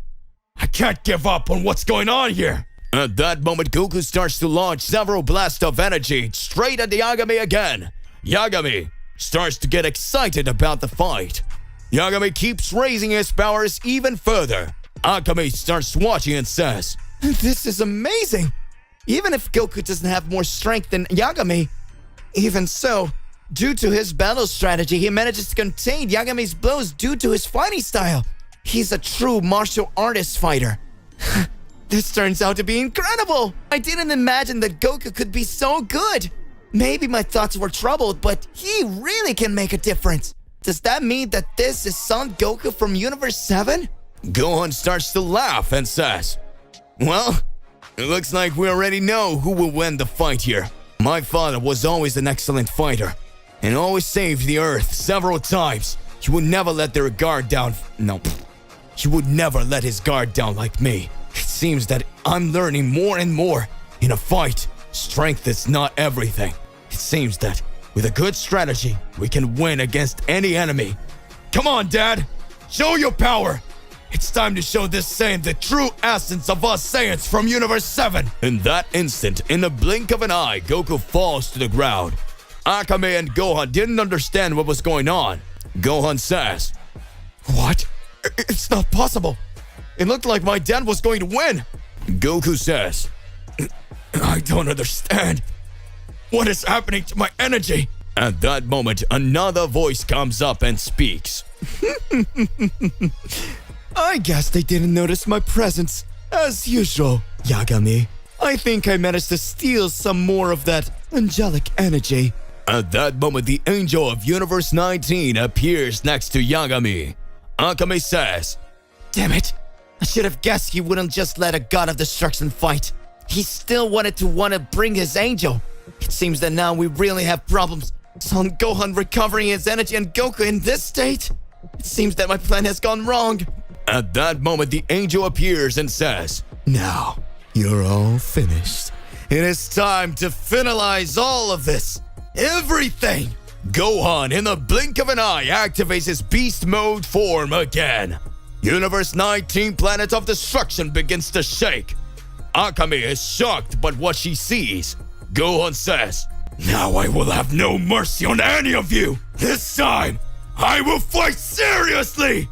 [SPEAKER 3] I can't give up on what's going on here!
[SPEAKER 1] At that moment, Goku starts to launch several blasts of energy straight at the Yagami again. Yagami starts to get excited about the fight. Yagami keeps raising his powers even further. Akame starts watching and says,
[SPEAKER 2] This is amazing! Even if Goku doesn't have more strength than Yagami, even so, due to his battle strategy, he manages to contain Yagami's blows due to his fighting style. He's a true martial artist fighter. This turns out to be incredible! I didn't imagine that Goku could be so good! Maybe my thoughts were troubled, but he really can make a difference. Does that mean that this is Son Goku from Universe 7?
[SPEAKER 1] Gohan starts to laugh and says, well, it looks like we already know who will win the fight here. My father was always an excellent fighter and always saved the Earth several times. He would never let their guard down. No, he would never let his guard down like me. It seems that I'm learning more and more. In a fight, strength is not everything. It seems that with a good strategy, we can win against any enemy. Come on, Dad! Show your power! It's time to show this Saiyan the true essence of us Saiyans from Universe 7! In that instant, in the blink of an eye, Goku falls to the ground. Akame and Gohan didn't understand what was going on. Gohan says,
[SPEAKER 3] What? It's not possible. It looked like my dad was going to win.
[SPEAKER 1] Goku says,
[SPEAKER 3] I don't understand. What is happening to my energy?
[SPEAKER 1] At that moment, another voice comes up and speaks.
[SPEAKER 2] I guess they didn't notice my presence, as usual, Yagami. I think I managed to steal some more of that angelic energy.
[SPEAKER 1] At that moment, the angel of Universe 19 appears next to Yagami. Akame says,
[SPEAKER 2] Damn it! I should have guessed he wouldn't just let a god of destruction fight. He still wanted to bring his angel. It seems that now we really have problems. Son Gohan recovering his energy and Goku in this state? It seems that my plan has gone wrong.
[SPEAKER 1] At that moment, the angel appears and says,
[SPEAKER 2] Now, you're all finished. It is time to finalize all of this. Everything!
[SPEAKER 1] Gohan, in the blink of an eye, activates his beast mode form again. Universe 19 Planet of Destruction begins to shake. Akame is shocked by what she sees. Gohan says, Now I will have no mercy on any of you. This time, I will fight seriously.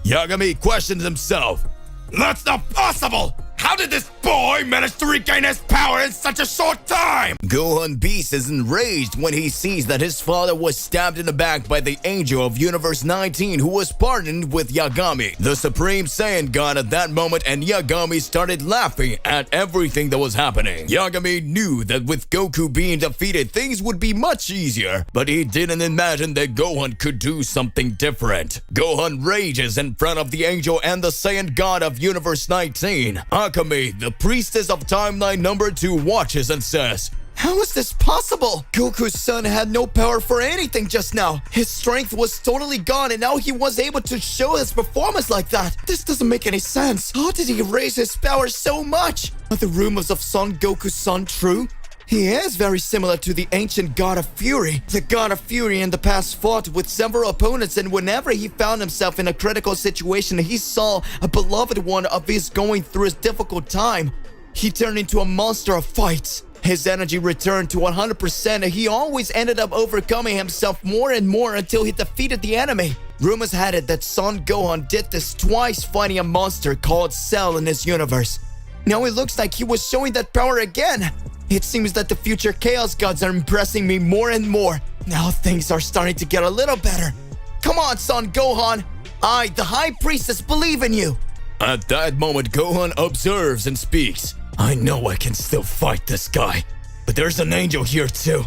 [SPEAKER 1] Yagami questions himself. That's not possible! How did this boy manage to regain his power in such a short time? Gohan Beast is enraged when he sees that his father was stabbed in the back by the angel of Universe 19 who was partnered with Yagami, the Supreme Saiyan God at that moment, and Yagami started laughing at everything that was happening. Yagami knew that with Goku being defeated, things would be much easier, but he didn't imagine that Gohan could do something different. Gohan rages in front of the angel and the Saiyan God of Universe 19. Akame, the priestess of timeline number 2, watches and says,
[SPEAKER 2] How is this possible? Goku's son had no power for anything just now. His strength was totally gone and now he was able to show his performance like that. This doesn't make any sense. How did he raise his power so much? Are the rumors of Son Goku's son true? He is very similar to the ancient God of Fury. The God of Fury in the past fought with several opponents, and whenever he found himself in a critical situation, he saw a beloved one of his going through a difficult time. He turned into a monster of fights. His energy returned to 100% and he always ended up overcoming himself more and more until he defeated the enemy. Rumors had it that Son Gohan did this twice fighting a monster called Cell in his universe. Now it looks like he was showing that power again. It seems that the future Chaos Gods are impressing me more and more. Now things are starting to get a little better. Come on, Son Gohan. I, the High Priestess, believe in you.
[SPEAKER 1] At that moment, Gohan observes and speaks. I know I can still fight this guy, but there's an angel here too.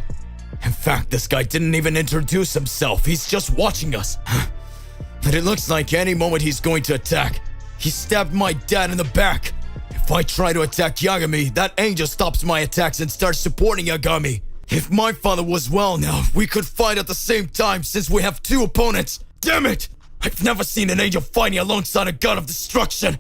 [SPEAKER 1] In fact, this guy didn't even introduce himself. He's just watching us. But it looks like any moment he's going to attack. He stabbed my dad in the back. If I try to attack Yagami, that angel stops my attacks and starts supporting Yagami. If my father was well now, we could fight at the same time since we have two opponents. Damn it! I've never seen an angel fighting alongside a god of destruction.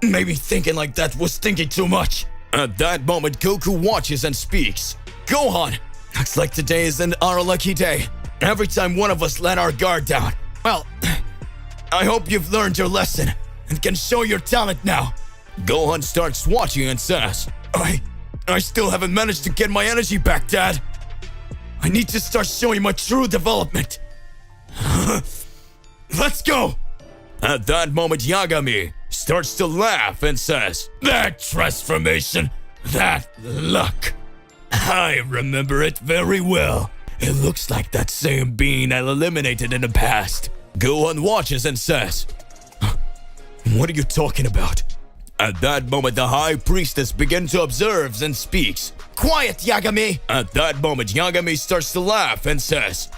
[SPEAKER 1] Maybe thinking like that was thinking too much. At that moment, Goku watches and speaks. Gohan,
[SPEAKER 2] Looks like today isn't our lucky day. Every time one of us let our guard down. Well, I hope you've learned your lesson and can show your talent now.
[SPEAKER 1] Gohan starts watching and says,
[SPEAKER 2] I still haven't managed to get my energy back, Dad. I need to start showing my true development. Let's go!
[SPEAKER 1] At that moment, Yagami starts to laugh and says,
[SPEAKER 2] That transformation, that look. I remember it very well. It looks like that same being I eliminated in the past.
[SPEAKER 1] Gohan watches and says,
[SPEAKER 2] What are you talking about?
[SPEAKER 1] At that moment, the High Priestess begins to observe and speaks.
[SPEAKER 2] Quiet, Yagami!
[SPEAKER 1] At that moment, Yagami starts to laugh and says,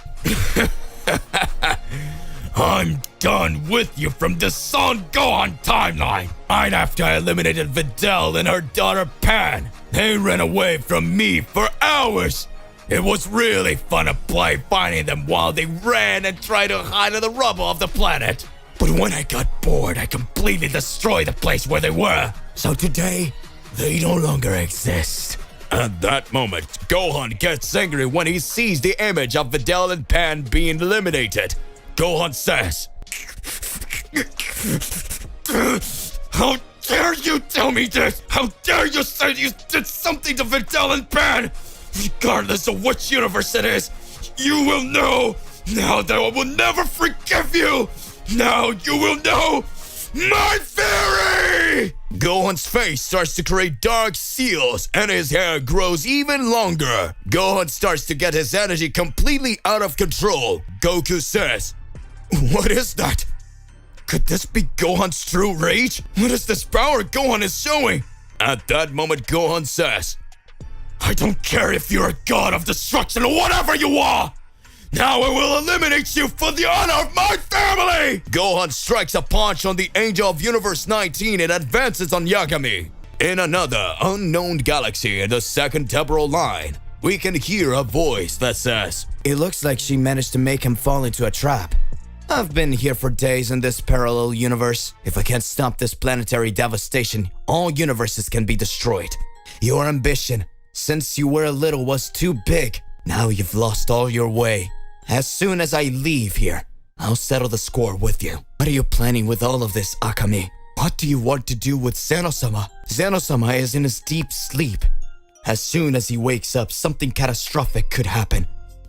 [SPEAKER 2] I'm done with you from the Son Gohan timeline. Right after I eliminated Videl and her daughter Pan, they ran away from me for hours. It was really fun to play finding them while they ran and tried to hide in the rubble of the planet. But when I got bored, I completely destroyed the place where they were. So today, they no longer exist.
[SPEAKER 1] At that moment, Gohan gets angry when he sees the image of Videl and Pan being eliminated. Gohan says,
[SPEAKER 2] How dare you tell me this? How dare you say you did something to Videl and Pan? Regardless of which universe it is, you will know now that I will never forgive you. Now you will know my theory!
[SPEAKER 1] Gohan's face starts to create dark seals and his hair grows even longer. Gohan starts to get his energy completely out of control. Goku says,
[SPEAKER 2] What is that? Could this be Gohan's true rage? What is this power Gohan is showing?
[SPEAKER 1] At that moment, Gohan says,
[SPEAKER 2] I don't care if you're a god of destruction or whatever you are! Now I will eliminate you for the honor of my family!
[SPEAKER 1] Gohan strikes a punch on the Angel of Universe 19 and advances on Yagami. In another unknown galaxy in the second temporal line, we can hear a voice that says,
[SPEAKER 4] It looks like she managed to make him fall into a trap. I've been here for days in this parallel universe. If I can't stop this planetary devastation, all universes can be destroyed. Your ambition, since you were little, was too big. Now you've lost all your way. As soon as I leave here, I'll settle the score with you. What are you planning with all of this, Akame? What do you want to do with Zeno-sama? Zeno-sama is in his deep sleep. As soon as he wakes up, something catastrophic could happen.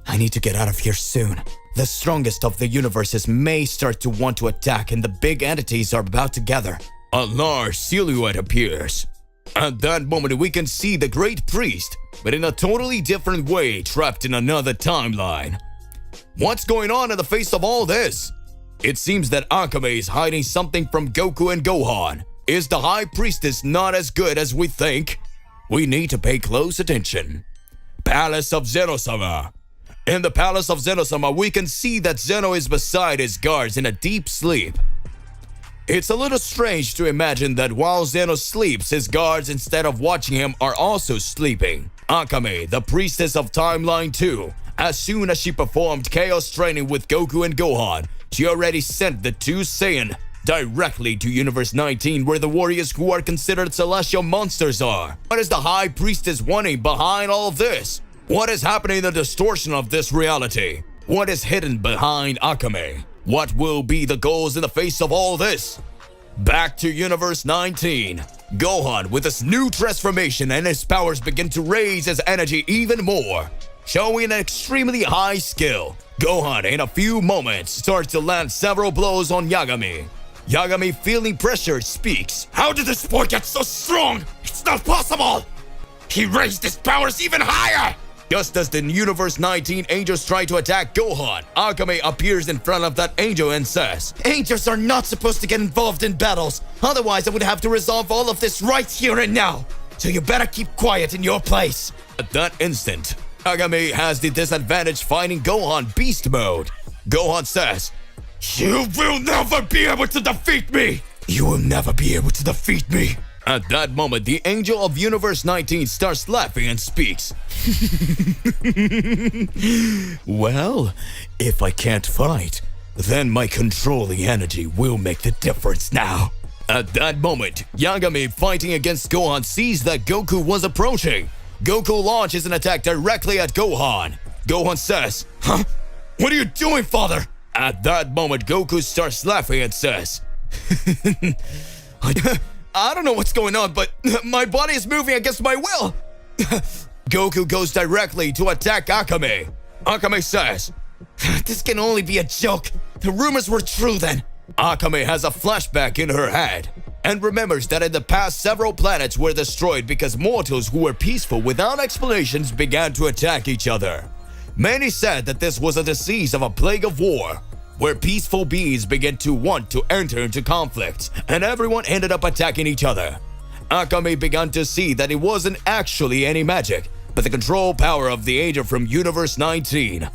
[SPEAKER 4] I need to get out of here soon. The strongest of the universes may start to want to attack and the big entities are about to gather.
[SPEAKER 1] A large silhouette appears. At that moment, we can see the Great Priest, but in a totally different way, trapped in another timeline. What's going on in the face of all this? It seems that Akame is hiding something from Goku and Gohan. Is the High Priestess not as good as we think? We need to pay close attention. Palace of Zeno-sama. In the Palace of Zeno-sama, we can see that Zeno is beside his guards in a deep sleep. It's a little strange to imagine that while Zeno sleeps, his guards, instead of watching him, are also sleeping. Akame, the priestess of Timeline 2, as soon as she performed chaos training with Goku and Gohan, she already sent the two Saiyan directly to Universe 19 where the warriors who are considered celestial monsters are. What is the High Priestess wanting behind all of this? What is happening in the distortion of this reality? What is hidden behind Akame? What will be the goals in the face of all this? Back to Universe 19. Gohan, with his new transformation and his powers, begin to raise his energy even more, showing an extremely high skill. Gohan, in a few moments, starts to land several blows on Yagami. Yagami, feeling pressured, speaks.
[SPEAKER 2] How did this boy get so strong? It's not possible! He raised his powers even higher!
[SPEAKER 1] Just as the Universe 19 angels try to attack Gohan, Akame appears in front of that angel and says,
[SPEAKER 4] Angels are not supposed to get involved in battles. Otherwise, I would have to resolve all of this right here and now. So you better keep quiet in your place.
[SPEAKER 1] At that instant, Akame has the disadvantage fighting Gohan Beast Mode. Gohan says,
[SPEAKER 2] You will never be able to defeat me! You will never be able to defeat me!
[SPEAKER 1] At that moment, the Angel of Universe 19 starts laughing and speaks.
[SPEAKER 2] Well, if I can't fight, then my controlling energy will make the difference now.
[SPEAKER 1] At that moment, Yagami fighting against Gohan sees that Goku was approaching.
[SPEAKER 2] Goku launches an attack directly at Gohan. Gohan says, "Huh? What are you doing, father?" At that moment, Goku starts laughing and says, I don't know what's going on, but my body is moving against my will. Goku goes directly to attack Akame. Akame says, "This can only be a joke. The rumors were true then." Akame has a flashback in her head and remembers that in the past several planets were destroyed because mortals who were peaceful without explanations began to attack each other. Many said that this was a disease of a plague of war, where peaceful beings began to want to enter into conflicts, and everyone ended up attacking each other. Akame began to see that it wasn't actually any magic, but the control power of the angel from Universe 19,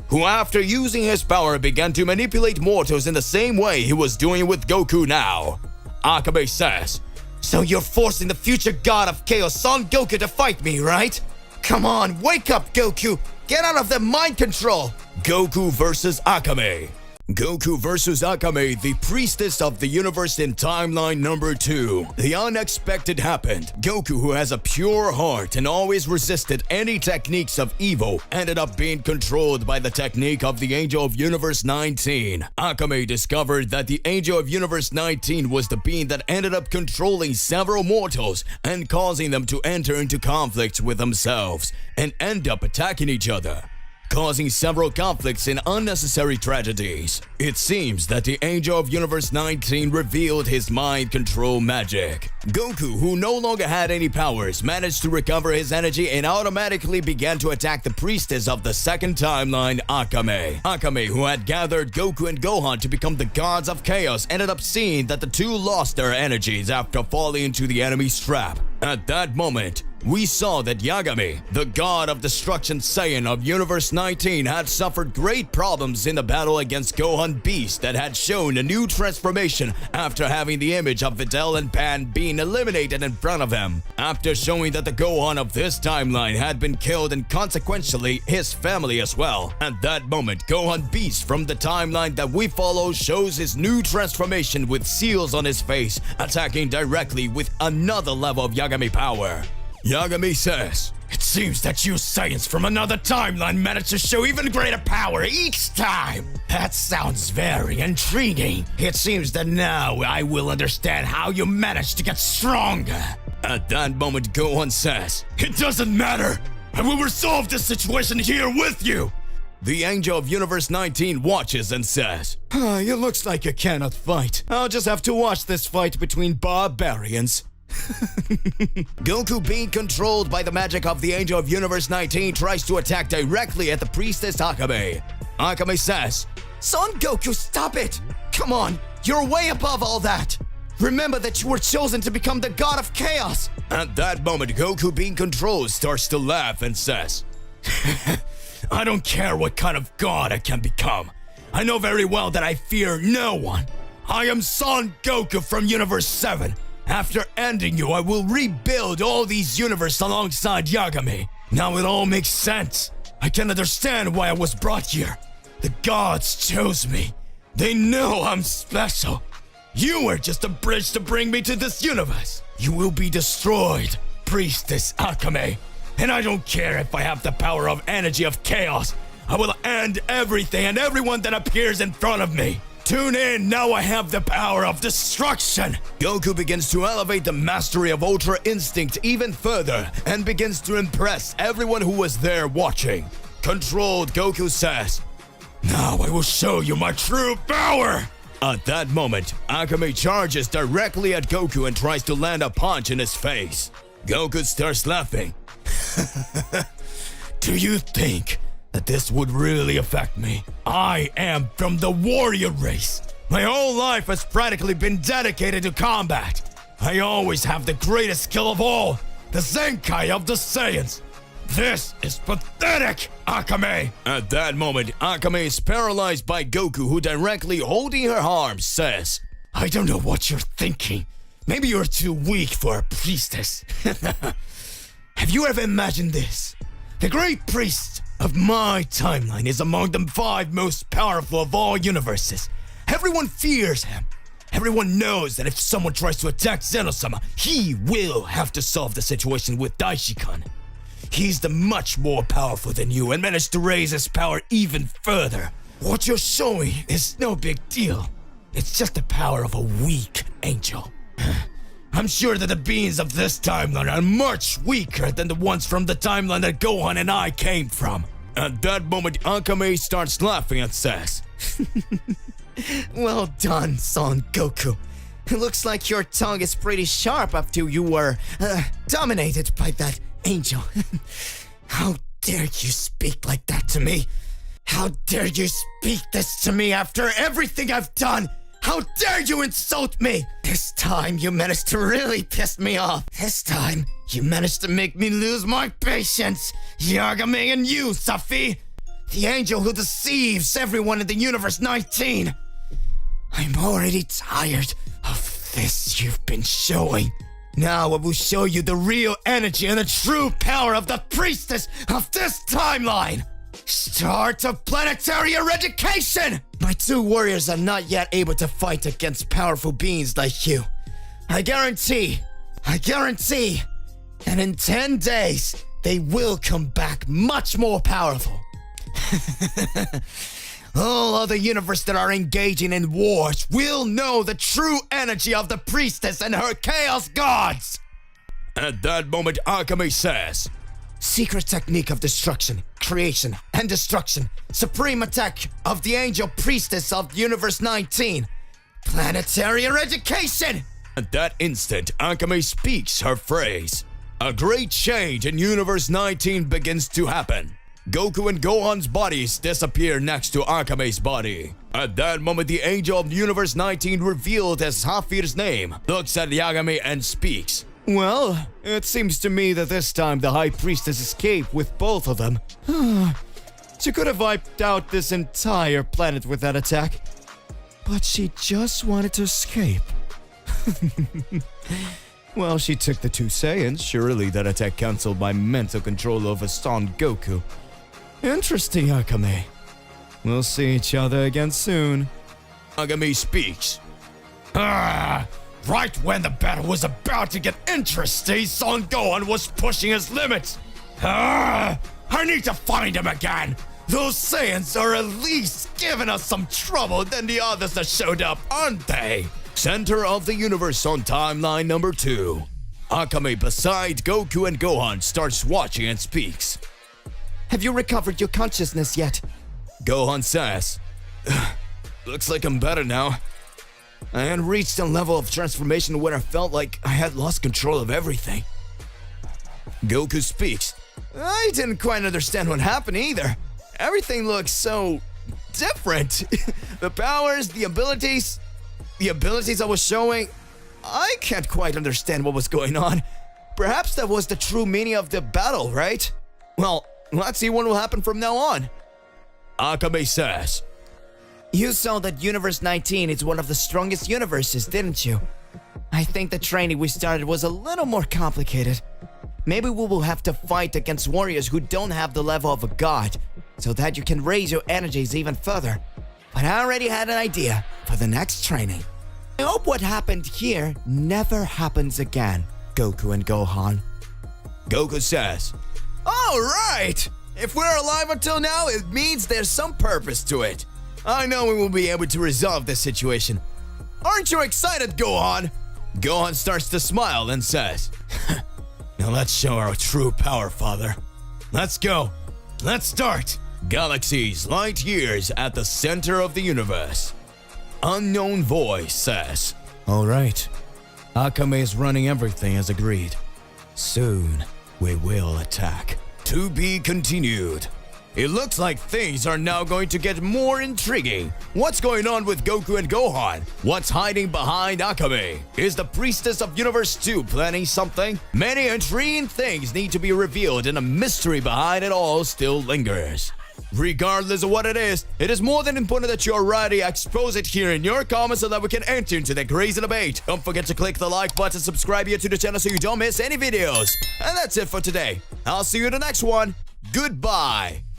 [SPEAKER 2] who after using his power began to manipulate mortals in the same way he was doing with Goku now. Akame says, "So you're forcing the future god of chaos, Son Goku, to fight me, right? Come on, wake up, Goku! Get out of the mind control!" Goku versus Akame. Goku versus Akame, the priestess of the universe in timeline number 2. The unexpected happened. Goku, who has a pure heart and always resisted any techniques of evil, ended up being controlled by the technique of the Angel of Universe 19. Akame discovered that the Angel of Universe 19 was the being that ended up controlling several mortals and causing them to enter into conflicts with themselves and end up attacking each other, causing several conflicts and unnecessary tragedies. It seems that the Angel of Universe 19 revealed his mind control magic. Goku, who no longer had any powers, managed to recover his energy and automatically began to attack the priestess of the second timeline, Akame. Akame, who had gathered Goku and Gohan to become the gods of chaos, ended up seeing that the two lost their energies after falling into the enemy's trap. At that moment, we saw that Yagami, the god of destruction Saiyan of Universe 19, had suffered great problems in the battle against Gohan Beast that had shown a new transformation after having the image of Videl and Pan being eliminated in front of him. After showing that the Gohan of this timeline had been killed and consequentially his family as well. At that moment, Gohan Beast from the timeline that we follow shows his new transformation with seals on his face, attacking directly with another level of Yagami power. Yagami says, "It seems that you Saiyans from another timeline managed to show even greater power each time. That sounds very intriguing. It seems that now I will understand how you managed to get stronger." At that moment, Gohan says, "It doesn't matter. I will resolve this situation here with you." The Angel of Universe 19 watches and says, "It looks like you cannot fight. I'll just have to watch this fight between barbarians." Goku, being controlled by the magic of the Angel of Universe 19, tries to attack directly at the priestess Akame. Akame says, "Son Goku, stop it! Come on, you're way above all that. Remember that you were chosen to become the god of chaos." At that moment, Goku, being controlled, starts to laugh and says, "I don't care what kind of god I can become. I know very well that I fear no one. I am Son Goku from Universe 7. After ending you, I will rebuild all these universes alongside Yagami. Now it all makes sense. I can understand why I was brought here. The gods chose me. They know I'm special. You were just a bridge to bring me to this universe. You will be destroyed, Priestess Akame. And I don't care if I have the power of energy of chaos. I will end everything and everyone that appears in front of me. Tune in, now I have the power of destruction." Goku begins to elevate the mastery of Ultra Instinct even further and begins to impress everyone who was there watching. Controlled, Goku says, "Now I will show you my true power." At that moment, Akame charges directly at Goku and tries to land a punch in his face. Goku starts laughing. "Do you think that this would really affect me? I am from the warrior race. My whole life has practically been dedicated to combat. I always have the greatest skill of all, the Zenkai of the Saiyans. This is pathetic, Akame." At that moment, Akame is paralyzed by Goku, who directly holding her arms says, "I don't know what you're thinking. Maybe you're too weak for a priestess." Have you ever imagined this? The great priest of my timeline is among the 5 most powerful of all universes. Everyone fears him. Everyone knows that if someone tries to attack Zeno-sama, he will have to solve the situation with Daishikan.
[SPEAKER 4] He's the much more powerful than you and managed to raise his power even further. What you're showing is no big deal. It's just the power of a weak angel. I'm sure that the beings of this timeline are much weaker than the ones from the timeline that Gohan and I came from.
[SPEAKER 1] At that moment, Akame starts laughing and says,
[SPEAKER 4] Well done, Son Goku. It looks like your tongue is pretty sharp after you were dominated by that angel. How dare you speak like that to me? How dare you speak this to me after everything I've done? How dare you insult me? This time you managed to really piss me off. This time you managed to make me lose my patience. Yagami and you, Zafir. The angel who deceives everyone in the Universe 19. I'm already tired of this you've been showing. Now I will show you the real energy and the true power of the priestess of this timeline. Start of planetary eradication! My two warriors are not yet able to fight against powerful beings like you. I guarantee, and in 10 days, they will come back much more powerful. All other universes that are engaging in wars will know the true energy of the priestess and her chaos gods.
[SPEAKER 1] At that moment, Akame says,
[SPEAKER 4] Secret technique of destruction, creation, and destruction. Supreme attack of the angel priestess of Universe 19. Planetary eradication!
[SPEAKER 1] At that instant, Akame speaks her phrase. A great change in Universe 19 begins to happen. Goku and Gohan's bodies disappear next to Akame's body. At that moment, the angel of Universe 19 revealed as Zafir's name looks at Yagami and speaks.
[SPEAKER 3] Well, it seems to me that this time the High Priestess escaped with both of them. She could have wiped out this entire planet with that attack. But she just wanted to escape. Well, she took the two Saiyans. Surely that attack canceled my mental control over Son Goku. Interesting, Akame. We'll see each other again soon.
[SPEAKER 1] Akame speaks.
[SPEAKER 2] Right when the battle was about to get interesting, Son Gohan was pushing his limits. I need to find him again. Those Saiyans are at least giving us some trouble than the others that showed up, aren't they?
[SPEAKER 1] Center of the universe on timeline number 2. Akame beside Goku and Gohan starts watching and speaks.
[SPEAKER 4] Have you recovered your consciousness yet?
[SPEAKER 1] Gohan says,
[SPEAKER 2] Looks like I'm better now. I had reached a level of transformation where I felt like I had lost control of everything.
[SPEAKER 1] Goku speaks.
[SPEAKER 2] I didn't quite understand what happened either. Everything looks so different. The powers, the abilities I was showing, I can't quite understand what was going on. Perhaps that was the true meaning of the battle, right? Well, let's see what will happen from now on.
[SPEAKER 1] Akame says,
[SPEAKER 4] You saw that Universe 19 is one of the strongest universes, didn't you? I think the training we started was a little more complicated. Maybe we will have to fight against warriors who don't have the level of a god, so that you can raise your energies even further. But I already had an idea for the next training. I hope what happened here never happens again, Goku and Gohan.
[SPEAKER 1] Goku says,
[SPEAKER 2] All right! If we're alive until now, it means there's some purpose to it. I know we will be able to resolve this situation. Aren't you excited, Gohan?
[SPEAKER 1] Gohan starts to smile and says,
[SPEAKER 2] Now let's show our true power, Father. Let's go. Let's start.
[SPEAKER 1] Galaxies, light years at the center of the universe. Unknown voice says,
[SPEAKER 2] All right. Akame is running everything as agreed. Soon, we will attack.
[SPEAKER 1] To be continued. It looks like things are now going to get more intriguing. What's going on with Goku and Gohan? What's hiding behind Akame? Is the priestess of Universe 2 planning something? Many intriguing things need to be revealed and a mystery behind it all still lingers. Regardless of what it is more than important that you already expose it here in your comments so that we can enter into the crazy debate. Don't forget to click the like button, subscribe here to the channel so you don't miss any videos. And that's it for today. I'll see you in the next one. Goodbye.